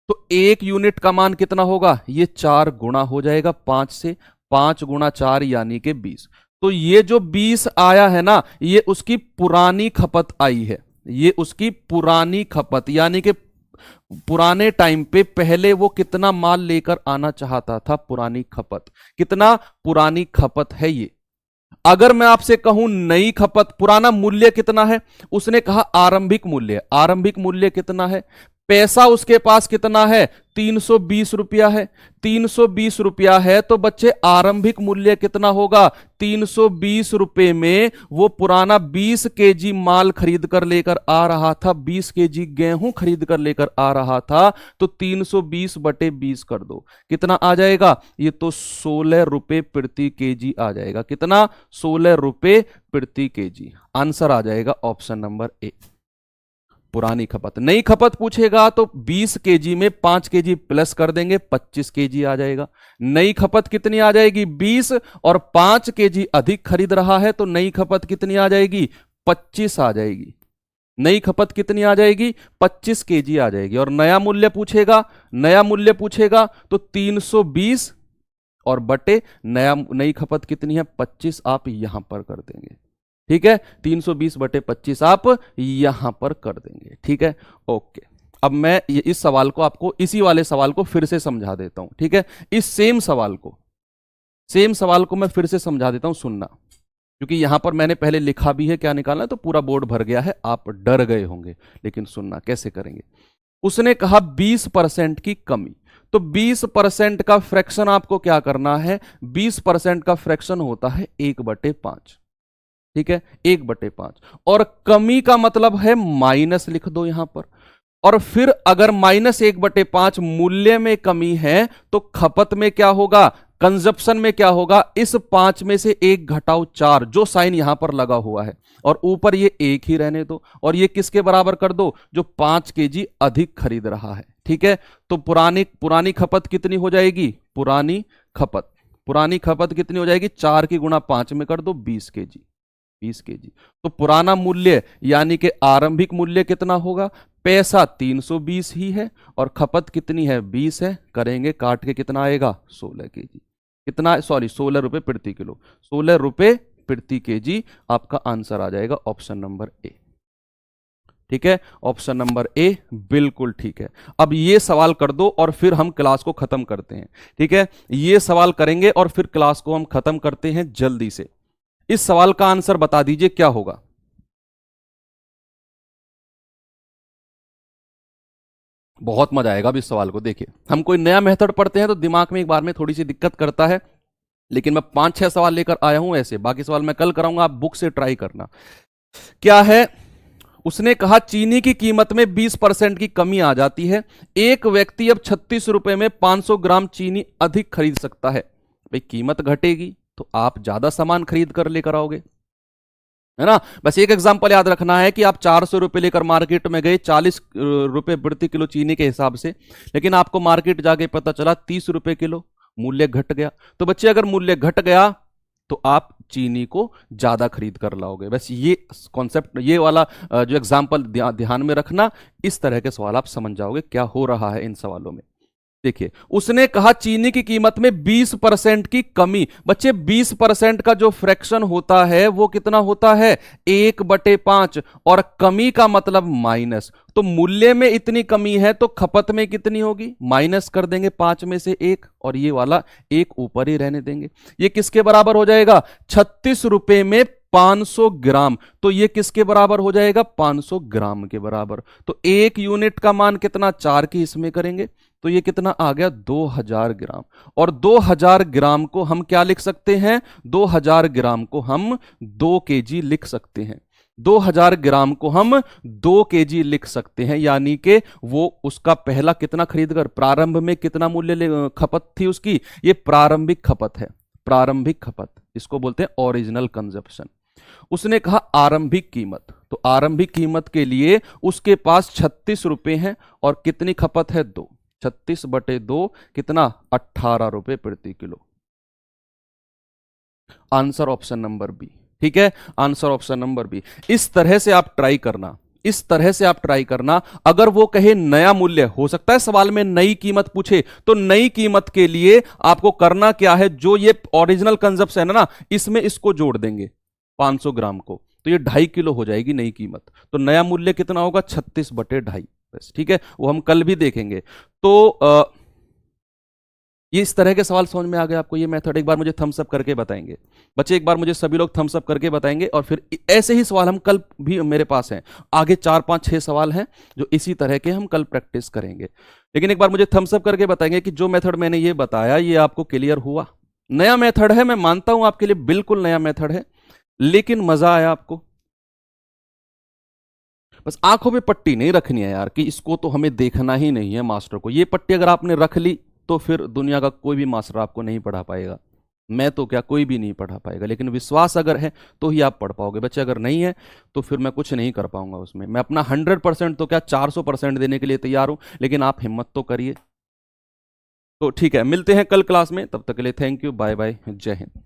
Speaker 1: तो 1 यूनिट का मान कितना होगा? ये 4 गुणा हो जाएगा 5 से, 5 गुणा 4 यानी कि 20। तो ये जो 20 आया है ना, ये उसकी पुरानी खपत आई है, ये उसकी पुरानी खपत, यानी कि पुराने टाइम पे पहले वो कितना माल लेकर आना चाहता था, पुरानी खपत। कितना पुरानी खपत है ये। अगर मैं आपसे कहूं नई खपत, पुराना मूल्य कितना है? उसने कहा आरंभिक मूल्य, आरंभिक मूल्य कितना है? पैसा उसके पास कितना है? 320 रुपया है। 320 रुपया है तो बच्चे आरंभिक मूल्य कितना होगा? 320 रुपए में वो पुराना 20 kg माल खरीद कर लेकर आ रहा था, 20 kg गेहूं खरीद कर लेकर आ रहा था। तो 320/20 कर दो, कितना आ जाएगा? ये तो 16 रुपए प्रति kg आ जाएगा। कितना? 16 रुपए प्रति kg। आंसर आ जाएगा ऑप्शन नंबर ए, पुरानी खपत। नई खपत पूछेगा तो 20 kg में 5 kg प्लस कर देंगे, 25 kg आ जाएगा। नई खपत कितनी आ जाएगी? 20, और 5 kg अधिक खरीद रहा है तो नई खपत कितनी आ जाएगी? 25 आ जाएगी। नई खपत कितनी आ जाएगी? 25 kg आ जाएगी। और नया मूल्य पूछेगा, नया मूल्य पूछेगा तो 320 और बटे नई खपत कितनी है? 25, आप यहां पर कर देंगे, ठीक है। 320/25 आप यहां पर कर देंगे, ठीक है। ओके, अब मैं इस सवाल को आपको, इसी वाले सवाल को फिर से समझा देता हूं, ठीक है। इस सेम सवाल को मैं फिर से समझा देता हूं, सुनना। क्योंकि यहां पर मैंने पहले लिखा भी है क्या निकालना है, तो पूरा बोर्ड भर गया है, आप डर गए होंगे। लेकिन सुनना कैसे करेंगे। उसने कहा 20% की कमी, तो 20% का फ्रैक्शन आपको क्या करना है? 20% का फ्रैक्शन होता है 1/5, ठीक है, 1/5। और कमी का मतलब है माइनस, लिख दो यहां पर। और फिर अगर -1/5 मूल्य में कमी है तो खपत में क्या होगा? कंजप्शन में क्या होगा? इस 5 में से 1 घटाओ 4, जो साइन यहां पर लगा हुआ है, और ऊपर ये 1 ही रहने दो। और ये किसके बराबर कर दो? जो 5 kg अधिक खरीद रहा है, ठीक है। तो पुरानी खपत कितनी हो जाएगी? पुरानी खपत कितनी हो जाएगी? 4 की गुणा 5 में कर दो, 20 kg, 20 kg। तो पुराना मूल्य यानी कि आरंभिक मूल्य कितना होगा? पैसा 320 ही है और खपत कितनी है? 20 है। करेंगे काट के, कितना आएगा? 16 kg। कितना? सॉरी, 16 रुपए प्रति किलो, 16 रुपए प्रति kg आपका आंसर आ जाएगा ऑप्शन नंबर ए, ठीक है। ऑप्शन नंबर ए बिल्कुल ठीक है। अब ये सवाल कर दो और फिर हम क्लास को खत्म करते हैं, ठीक है। ये सवाल करेंगे और फिर क्लास को हम खत्म करते हैं जल्दी से। इस सवाल का आंसर बता दीजिए क्या होगा। बहुत मजा आएगा अब इस सवाल को। देखिए, हम कोई नया मेथड पढ़ते हैं तो दिमाग में एक बार में थोड़ी सी दिक्कत करता है, लेकिन मैं 5-6 सवाल लेकर आया हूं ऐसे। बाकी सवाल मैं कल कराऊंगा, आप बुक से ट्राई करना। क्या है? उसने कहा चीनी की कीमत में 20% की कमी आ जाती है, एक व्यक्ति अब 36 रुपए में 500 ग्राम चीनी अधिक खरीद सकता है। भाई कीमत घटेगी तो आप ज्यादा सामान खरीद कर लेकर आओगे, है ना। बस एक एग्जांपल याद रखना है कि आप 400 रुपए लेकर मार्केट में गए 40 रुपए प्रति किलो चीनी के हिसाब से, लेकिन आपको मार्केट जाके पता चला 30 रुपए किलो, मूल्य घट गया। तो बच्चे अगर मूल्य घट गया तो आप चीनी को ज्यादा खरीद कर लाओगे। बस ये कॉन्सेप्ट, ये वाला जो एग्जांपल ध्यान में रखना, इस तरह के सवाल आप समझ जाओगे क्या हो रहा है इन सवालों में। देखिए, उसने कहा चीनी की कीमत में 20% की कमी। बच्चे 20% का जो फ्रैक्शन होता है वो कितना होता है, 1/5, और कमी का मतलब माइनस। तो मूल्य में इतनी कमी है तो खपत में कितनी होगी, माइनस कर देंगे 5 में से 1, और ये वाला 1 ऊपर ही रहने देंगे। ये किसके बराबर हो जाएगा, 36 रुपए में 500 ग्राम। तो ये किसके बराबर हो जाएगा, 500 ग्राम के बराबर। तो एक यूनिट का मान कितना, 4 की इसमें करेंगे तो ये कितना आ गया, 2000 ग्राम। और 2000 ग्राम को हम क्या लिख सकते हैं, 2000 ग्राम को हम 2 केजी लिख सकते हैं। 2000 ग्राम को हम 2 केजी लिख सकते हैं, यानी कि वो उसका पहला कितना खरीद कर, प्रारंभ में कितना मूल्य खपत थी उसकी, ये प्रारंभिक खपत है, प्रारंभिक खपत, इसको बोलते हैं ओरिजिनल कंजप्शन। उसने कहा आरंभिक कीमत, तो आरंभिक कीमत के लिए उसके पास 36 रुपए हैं और कितनी खपत है, 2, 36/2 कितना, 18 रुपए प्रति kilo. Answer option number B, ठीक है, आंसर ऑप्शन नंबर बी। इस तरह से आप ट्राई करना, इस तरह से आप ट्राई करना। अगर वो कहे नया मूल्य, हो सकता है सवाल में नई कीमत पूछे, तो नई कीमत के लिए आपको करना क्या है, जो ये ओरिजिनल कंजप्शन है ना, इसमें इसको जोड़ देंगे 500 ग्राम को, तो ये 2.5 किलो हो जाएगी नई कीमत। तो नया मूल्य कितना होगा, 36/2.5, बस, ठीक है, वो हम कल भी देखेंगे। तो ये इस तरह के सवाल समझ में आ गए आपको, ये मेथड। एक बार मुझे थम्स अप करके बताएंगे बच्चे, एक बार मुझे सभी लोग थम्स अप करके बताएंगे, और फिर ऐसे ही सवाल हम कल भी मेरे पास हैं, आगे 4, 5, 6 सवाल हैं जो इसी तरह के हम कल प्रैक्टिस करेंगे। लेकिन एक बार मुझे थम्स अप करके बताएंगे कि जो मेथड मैंने ये बताया ये आपको क्लियर हुआ। नया मेथड है, मैं मानता हूं आपके लिए बिल्कुल नया मेथड है, लेकिन मजा आया आपको। बस आंखों पे पट्टी नहीं रखनी है यार, कि इसको तो हमें देखना ही नहीं है मास्टर को। ये पट्टी अगर आपने रख ली तो फिर दुनिया का कोई भी मास्टर आपको नहीं पढ़ा पाएगा, मैं तो क्या, कोई भी नहीं पढ़ा पाएगा। लेकिन विश्वास अगर है तो ही आप पढ़ पाओगे बच्चे, अगर नहीं है तो फिर मैं कुछ नहीं कर पाऊंगा उसमें। मैं अपना 100% तो क्या 400% देने के लिए तैयार हूं, लेकिन आप हिम्मत तो करिए। तो ठीक है, मिलते हैं कल क्लास में, तब तक के लिए थैंक यू, बाय बाय, जय हिंद।